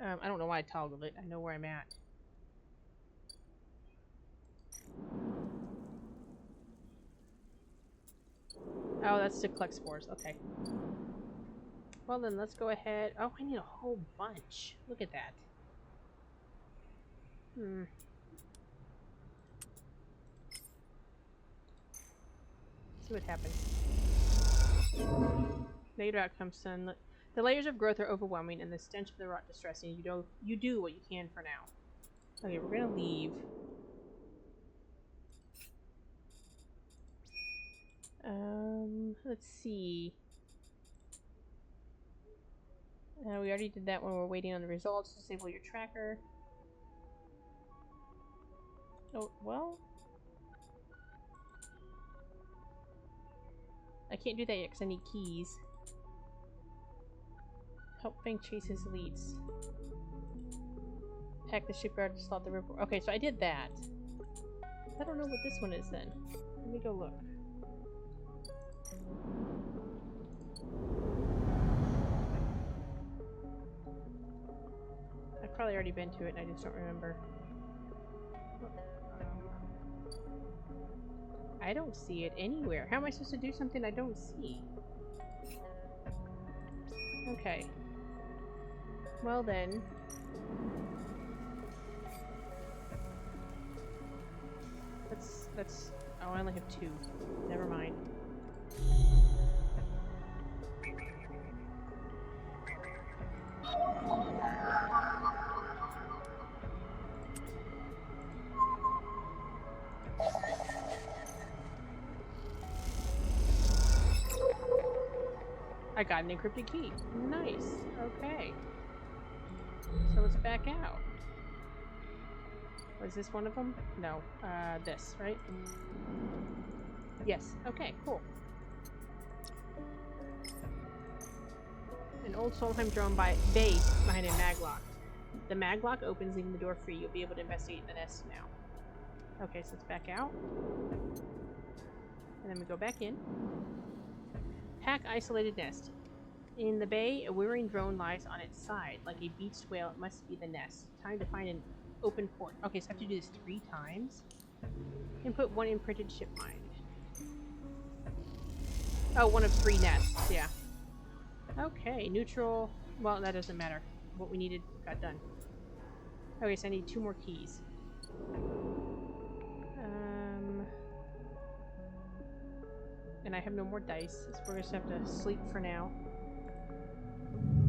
I don't know why I toggled it. I know where I'm at. Oh, that's to collect spores. Okay. Well then, let's go ahead. Oh, I need a whole bunch. Look at that. See what happens. Later outcomes, son. The layers of growth are overwhelming, and the stench of the rot distressing. You do what you can for now. Okay, we're gonna leave. Let's see. We already did that when we're waiting on the results. Disable your tracker. Oh, well. I can't do that yet because I need keys. Help Feng chase his leads. Pack the shipyard to slot the river. Okay, so I did that. I don't know what this one is then. Let me go look. I've probably already been to it and I just don't remember. I don't see it anywhere. How am I supposed to do something I don't see? Okay. Well then. Let's oh, I only have 2. Never mind. I got an encrypted key. Nice. Okay. So let's back out. Was this one of them? No. This, right? Yes. Okay, cool. An old Solheim drone base behind a maglock. The maglock opens, leaving the door free. You'll be able to investigate the nest now. Okay, so let's back out. And then we go back in. Hack isolated nest. In the bay, a whirring drone lies on its side. Like a beached whale, it must be the nest. Time to find an open port. Okay, so I have to do this 3 times. Input 1 imprinted shipmind. Oh, 1 of 3 nests, yeah. Okay, neutral. Well, that doesn't matter. What we needed got done. Okay, so I need 2 more keys. And I have no more dice, so we're just have to sleep for now.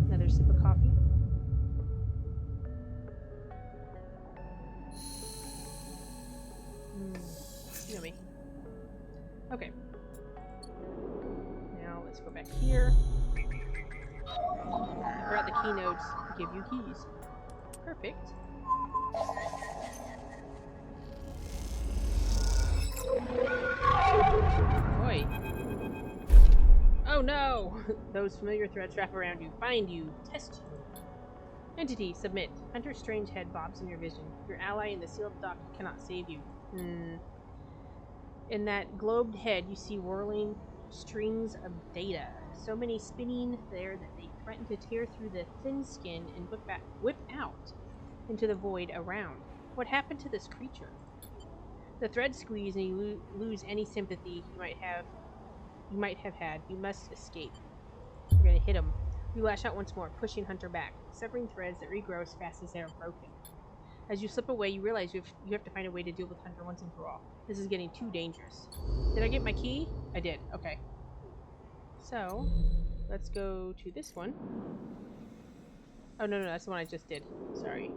Another sip of coffee. Yummy. Okay. Now let's go back here. Throughout the key nodes give you keys. Perfect. Oi. Oh no! Those familiar threats wrap around you, find you, test you. Entity, submit. Hunter's strange head bobs in your vision. Your ally in the sealed dock cannot save you. In that globed head, you see whirling strings of data. So many spinning there that they threaten to tear through the thin skin and whip out into the void around. What happened to this creature? The threads squeeze and you lose any sympathy you might have had. You must escape. You're gonna hit him. You lash out once more, pushing Hunter back, severing threads that regrow as fast as they are broken. As you slip away, you realize you have to find a way to deal with Hunter once and for all. This is getting too dangerous. Did I get my key? I did. Okay. So, let's go to this one. Oh, no, that's the one I just did. Sorry.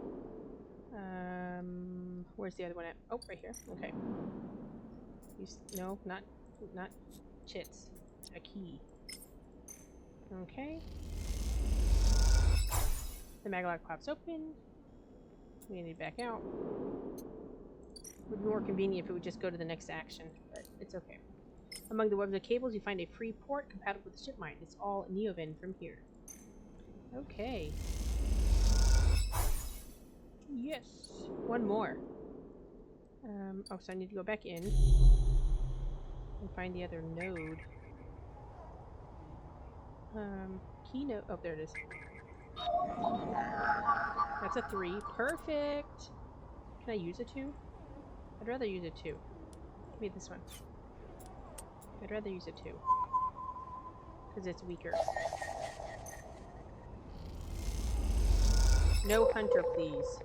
Where's the other one at? Oh, right here. Okay. No, not chits. A key. Okay. The maglock pops open. We need to back out. Would be more convenient if it would just go to the next action, but it's okay. Among the webs of cables, you find a free port compatible with the shipmind. It's all Neovend from here. Okay. Yes! One more. Oh, so I need to go back in and find the other node. Key node. Oh, there it is. That's a 3. Perfect! Can I use a 2? I'd rather use a 2. Give me this one. I'd rather use a 2. Because it's weaker. No Hunter, please.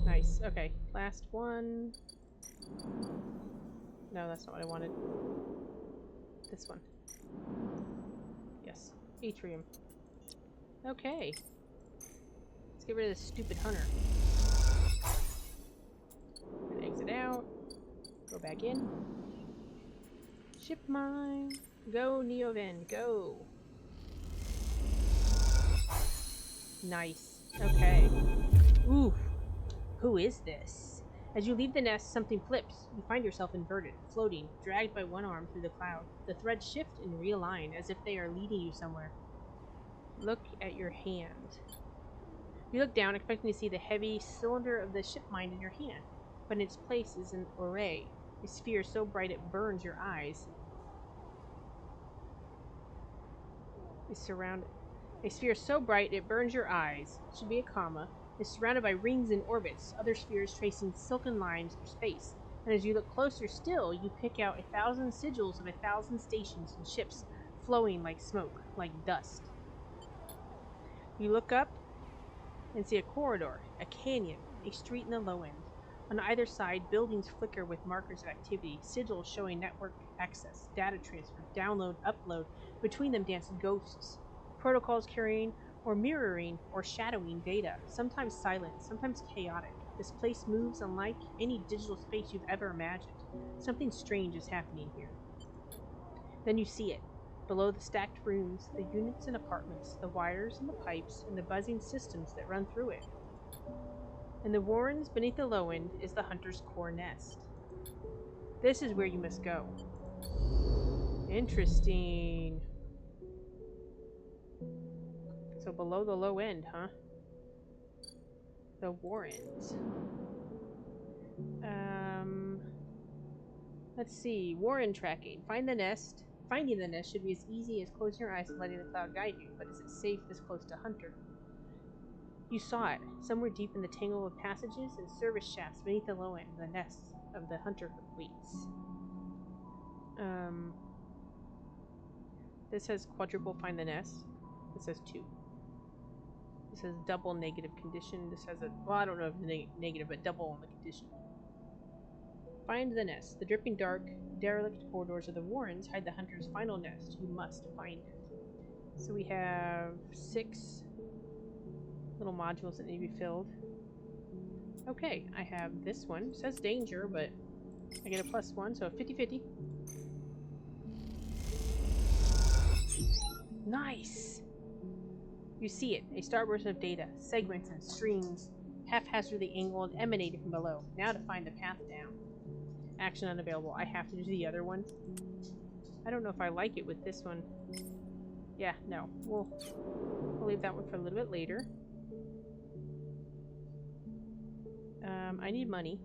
Nice. Okay. Last one. No, that's not what I wanted. This one. Yes. Atrium. Okay. Let's get rid of this stupid Hunter. And exit out. Go back in. Shipmind. Go, Neovend. Go. Nice. Okay. Ooh. Who is this? As you leave the nest, something flips. You find yourself inverted, floating, dragged by one arm through the cloud. The threads shift and realign as if they are leading you somewhere. Look at your hand. You look down, expecting to see the heavy cylinder of the shipmind in your hand, but in its place is an array, a sphere so bright it burns your eyes. A sphere so bright it burns your eyes. Should be a comma. Is surrounded by rings and orbits, other spheres tracing silken lines through space. And as you look closer still, you pick out 1,000 sigils of 1,000 stations and ships flowing like smoke, like dust. You look up and see a corridor, a canyon, a street in the low end. On either side, buildings flicker with markers of activity, sigils showing network access, data transfer, download, upload. Between them dance ghosts, protocols carrying or mirroring or shadowing data, sometimes silent, sometimes chaotic. This place moves unlike any digital space you've ever imagined. Something strange is happening here. Then you see it. Below the stacked rooms, the units and apartments, the wires and the pipes, and the buzzing systems that run through it. In the warrens beneath the low end is the hunter's core nest. This is where you must go. Interesting. So below the low end, huh? The warrens. Let's see. Warren tracking. Find the nest. Finding the nest should be as easy as closing your eyes and letting the cloud guide you, but is it safe this close to Hunter? You saw it, somewhere deep in the tangle of passages and service shafts beneath the low end, the nest of the Hunter waits. This says quadruple find the nest. This says 2. This says double negative condition. This has a, well, I don't know if it's negative, but double on the condition. Find the nest. The dripping dark, derelict corridors of the warrens hide the hunter's final nest. You must find it. So we have 6 little modules that need to be filled. Okay, I have this one. It says danger, but I get a +1, so 50-50. Nice! You see it, a starburst of data, segments and streams, haphazardly angled, emanating from below. Now to find the path down. Action unavailable. I have to do the other one. I don't know if I like it with this one. Yeah, no. We'll leave that one for a little bit later. I need money.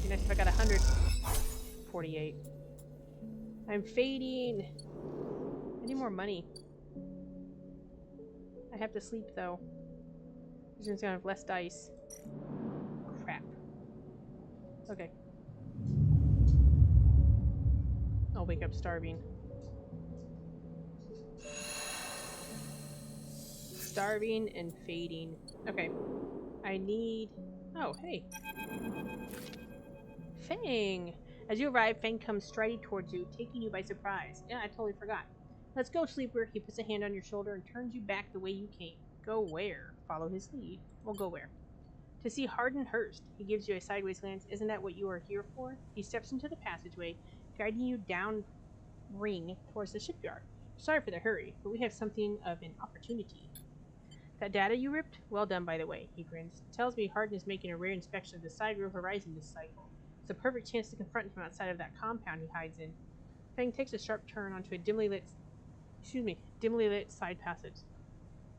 Be nice if I got 148. I'm fading. I need more money. I have to sleep though. This one's gonna have less dice. Crap. Okay. I'll wake up starving. Starving and fading. Okay. I need... Oh, hey. Feng! As you arrive, Feng comes striding towards you, taking you by surprise. Yeah, I totally forgot. Let's go, sleeper. He puts a hand on your shoulder and turns you back the way you came. Go where? Follow his lead. Well, go where? To see Harden Hurst. He gives you a sideways glance. Isn't that what you are here for? He steps into the passageway, guiding you down ring towards the shipyard. Sorry for the hurry, but we have something of an opportunity. That data you ripped? Well done, by the way, he grins. It tells me Harden is making a rare inspection of the Sidereal Horizon this cycle. It's a perfect chance to confront him outside of that compound he hides in. Feng takes a sharp turn onto a dimly lit side passage.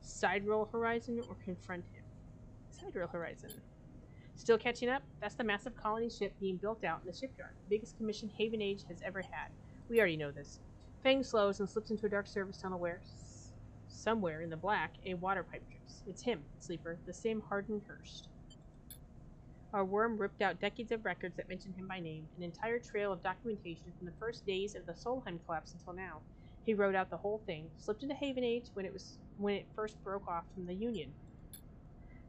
Sidereal Horizon or confront him? Sidereal Horizon. Still catching up? That's the massive colony ship being built out in the shipyard. The biggest commission HAvengate has ever had. We already know this. Feng slows and slips into a dark service tunnel where, somewhere in the black, a water pipe drips. It's him, sleeper, the same Harden Hurst. Our worm ripped out decades of records that mention him by name, an entire trail of documentation from the first days of the Solheim collapse until now. He wrote out the whole thing, slipped into HAvengate when it first broke off from the Union.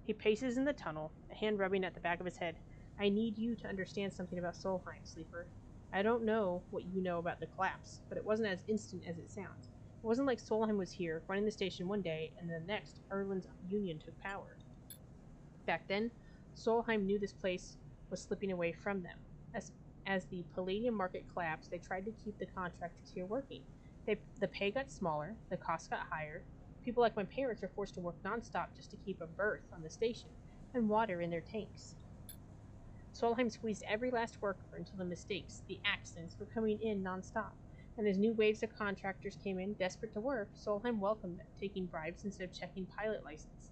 He paces in the tunnel, a hand rubbing at the back of his head. I need you to understand something about Solheim, sleeper. I don't know what you know about the collapse, but it wasn't as instant as it sounds. It wasn't like Solheim was here, running the station one day, and the next, Erland's Union took power. Back then, Solheim knew this place was slipping away from them. As the palladium market collapsed, they tried to keep the contractors here working. The pay got smaller, the costs got higher. People like my parents are forced to work non-stop just to keep a berth on the station and water in their tanks. Solheim squeezed every last worker until the mistakes, the accidents, were coming in non-stop. And as new waves of contractors came in, desperate to work, Solheim welcomed them, taking bribes instead of checking pilot licenses.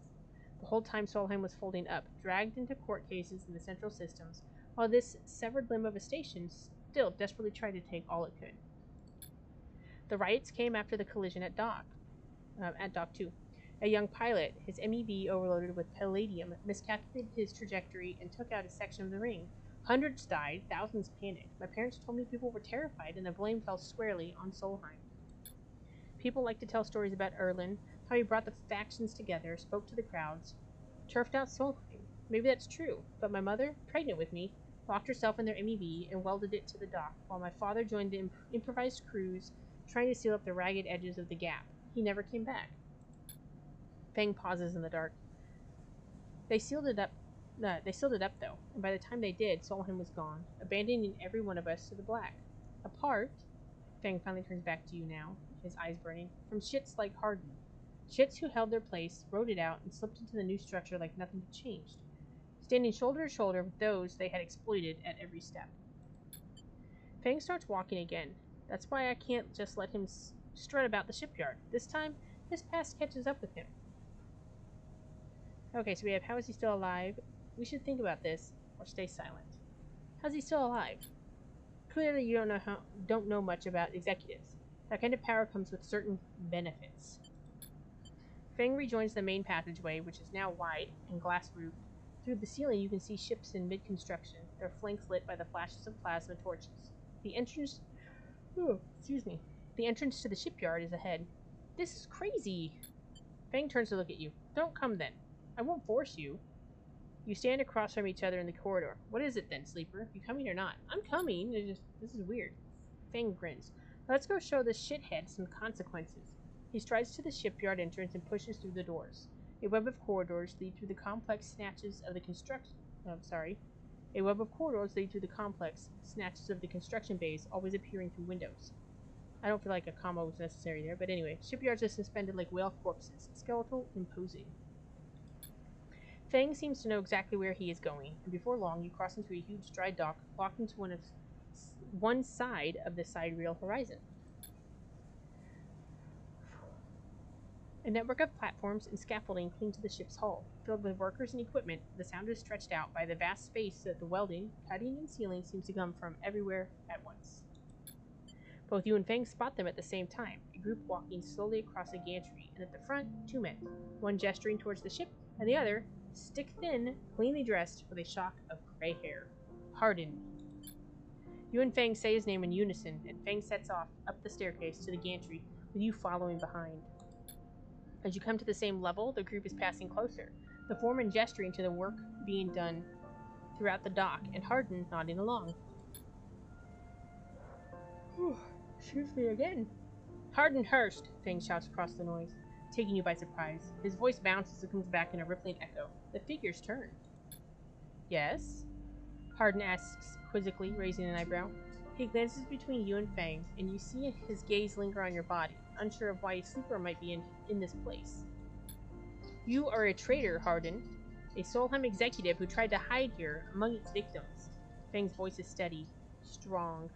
The whole time Solheim was folding up, dragged into court cases in the central systems, while this severed limb of a station still desperately tried to take all it could. The riots came after the collision at Dock 2. A young pilot, his MEV overloaded with palladium, miscalculated his trajectory and took out a section of the ring. Hundreds died, thousands panicked. My parents told me people were terrified, and the blame fell squarely on Solheim. People like to tell stories about Erland, how he brought the factions together, spoke to the crowds, turfed out Solheim. Maybe that's true, but my mother, pregnant with me, locked herself in their MEV and welded it to the dock, while my father joined the improvised crews, trying to seal up the ragged edges of the gap. He never came back. Feng pauses in the dark. They sealed it up No, they sealed it up, though, and by the time they did, Solheim was gone, abandoning every one of us to the black. Apart, Feng finally turns back to you now, his eyes burning, from shits like Harden. Shits who held their place, rode it out, and slipped into the new structure like nothing had changed, standing shoulder to shoulder with those they had exploited at every step. Feng starts walking again. That's why I can't just let him strut about the shipyard. This time, his past catches up with him. Okay, so we have how is he still alive? We should think about this, or stay silent. How's he still alive? Clearly you don't know much about executives. That kind of power comes with certain benefits. Feng rejoins the main passageway, which is now wide and glass-roofed. Through the ceiling you can see ships in mid-construction, their flanks lit by the flashes of plasma torches. The entrance to the shipyard is ahead. This is crazy! Feng turns to look at you. Don't come then. I won't force you. You stand across from each other in the corridor. What is it then, sleeper? You coming or not? I'm coming. This is weird. Feng grins. Let's go show this shithead some consequences. He strides to the shipyard entrance and pushes through the doors. A web of corridors lead through the complex snatches of the construction bays, always appearing through windows. I don't feel like a comma was necessary there, but anyway, shipyards are suspended like whale corpses, skeletal, imposing. Feng seems to know exactly where he is going, and before long you cross into a huge dry dock, locked into one side of the sidereal horizon. A network of platforms and scaffolding cling to the ship's hull. Filled with workers and equipment, the sound is stretched out by the vast space that the welding, cutting, and sealing seems to come from everywhere at once. Both you and Feng spot them at the same time, a group walking slowly across a gantry, and at the front, two men, one gesturing towards the ship, and the other, stick-thin, cleanly dressed, with a shock of gray hair. Harden. You and Feng say his name in unison, and Feng sets off up the staircase to the gantry, with you following behind. As you come to the same level, the group is passing closer, the foreman gesturing to the work being done throughout the dock, and Harden nodding along. Excuse me again. Harden Hurst, Feng shouts across the noise, taking you by surprise. His voice bounces and comes back in a rippling echo. The figures turn. Yes? Harden asks quizzically, raising an eyebrow. He glances between you and Feng, and you see his gaze linger on your body, unsure of why a sleeper might be in this place. You are a traitor, Harden. A Solheim executive who tried to hide here among its victims. Feng's voice is steady, strong.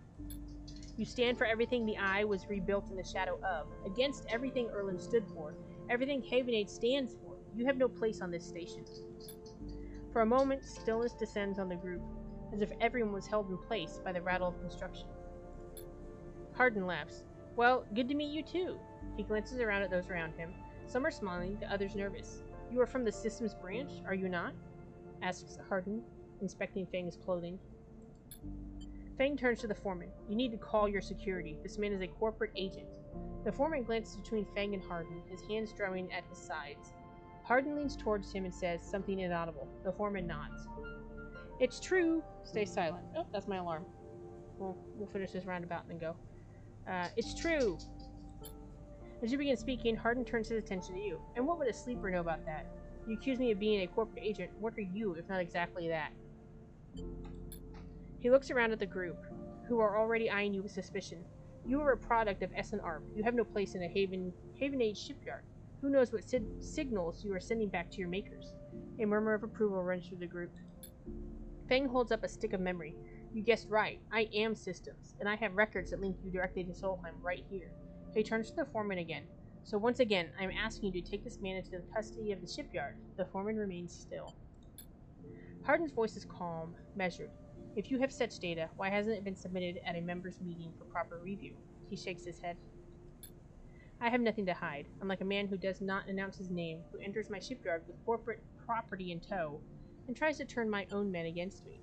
You stand for everything the Eye was rebuilt in the shadow of, against everything Erland stood for, everything HAvengate stands for. You have no place on this station. For a moment, stillness descends on the group, as if everyone was held in place by the rattle of construction. Harden laughs. Well, good to meet you too. He glances around at those around him. Some are smiling, the others nervous. You are from the systems branch, are you not? Asks Harden, inspecting Feng's clothing. Feng turns to the foreman. You need to call your security. This man is a corporate agent. The foreman glances between Feng and Harden, his hands drumming at his sides. Harden leans towards him and says something inaudible. The foreman nods. It's true. Stay silent. Oh, that's my alarm. We'll finish this roundabout and then go. It's true. As you begin speaking, Harden turns his attention to you. And what would a sleeper know about that? You accuse me of being a corporate agent. What are you, if not exactly that? He looks around at the group, who are already eyeing you with suspicion. You are a product of S&ARP. You have no place in a HAvengate shipyard. Who knows what signals you are sending back to your makers? A murmur of approval runs through the group. Feng holds up a stick of memory. You guessed right. I am systems, and I have records that link you directly to Solheim right here. He turns to the foreman again. So once again, I am asking you to take this man into the custody of the shipyard. The foreman remains still. Harden's voice is calm, measured. If you have such data, why hasn't it been submitted at a members' meeting for proper review? He shakes his head. I have nothing to hide. I'm like a man who does not announce his name, who enters my shipyard with corporate property in tow, and tries to turn my own men against me.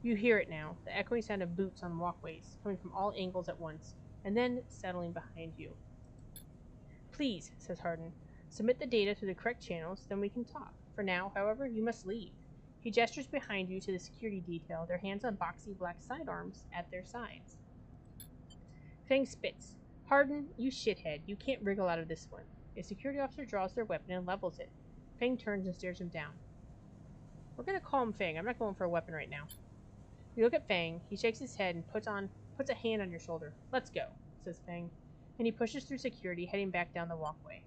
You hear it now, the echoing sound of boots on walkways, coming from all angles at once, and then settling behind you. Please, says Harden, submit the data through the correct channels, then we can talk. For now, however, you must leave. He gestures behind you to the security detail, their hands on boxy black sidearms at their sides. Feng spits. Harden, you shithead, you can't wriggle out of this one. A security officer draws their weapon and levels it. Feng turns and stares him down. We're gonna call him Feng. I'm not going for a weapon right now. You look at Feng. He shakes his head and puts a hand on your shoulder. Let's go, says Feng, and he pushes through security, heading back down the walkway.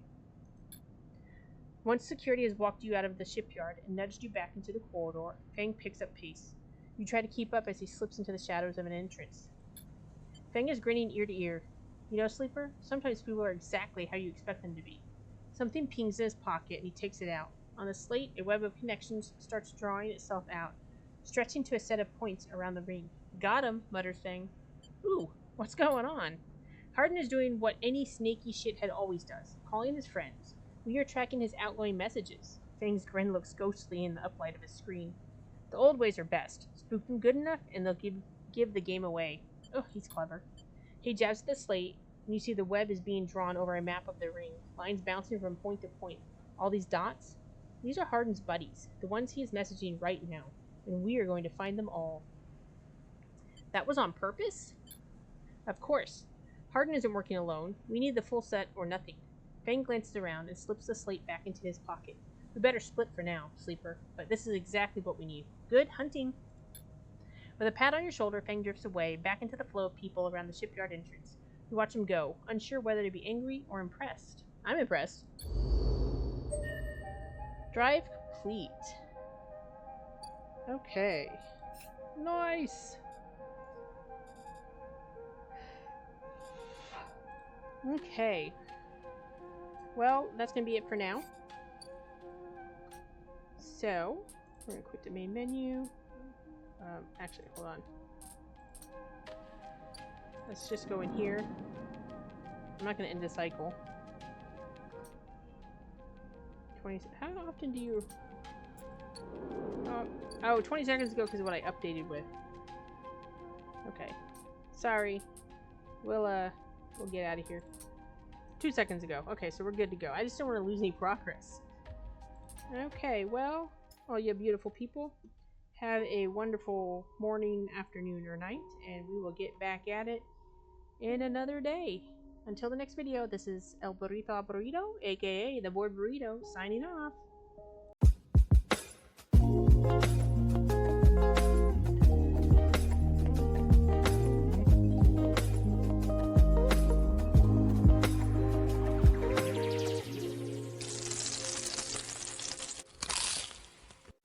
Once security has walked you out of the shipyard and nudged you back into the corridor, Feng picks up pace. You try to keep up as he slips into the shadows of an entrance. Feng is grinning ear to ear. You know, Sleeper, sometimes people are exactly how you expect them to be. Something pings in his pocket and he takes it out. On the slate, a web of connections starts drawing itself out, stretching to a set of points around the ring. Got him, mutters Feng. Ooh, what's going on? Hardin is doing what any snaky shithead always does, calling his friends. We are tracking his outgoing messages. Feng's grin looks ghostly in the uplight of his screen. The old ways are best. Spook them good enough, and they'll give the game away. Oh, he's clever. He jabs at the slate, and you see the web is being drawn over a map of the ring, lines bouncing from point to point. All these dots? These are Hardin's buddies, the ones he is messaging right now, and we are going to find them all. That was on purpose? Of course. Hardin isn't working alone. We need the full set or nothing. Feng glances around and slips the slate back into his pocket. We better split for now, Sleeper, but this is exactly what we need. Good hunting! With a pat on your shoulder, Feng drifts away, back into the flow of people around the shipyard entrance. You watch him go, unsure whether to be angry or impressed. I'm impressed. Drive complete. Okay. Nice! Okay. Well, that's going to be it for now. So, we're going to quit the main menu. Actually, hold on. Let's just go in here. I'm not going to end the cycle. 20. How often do you... Oh, 20 seconds ago because of what I updated with. Okay. Sorry. We'll get out of here. 2 seconds ago. Okay, so we're good to go. I just don't want to lose any progress. Okay, well, all you beautiful people, have a wonderful morning, afternoon, or night, and we will get back at it in another day. Until the next video, this is El Burrito Aburrido, aka the Board Burrito, signing off.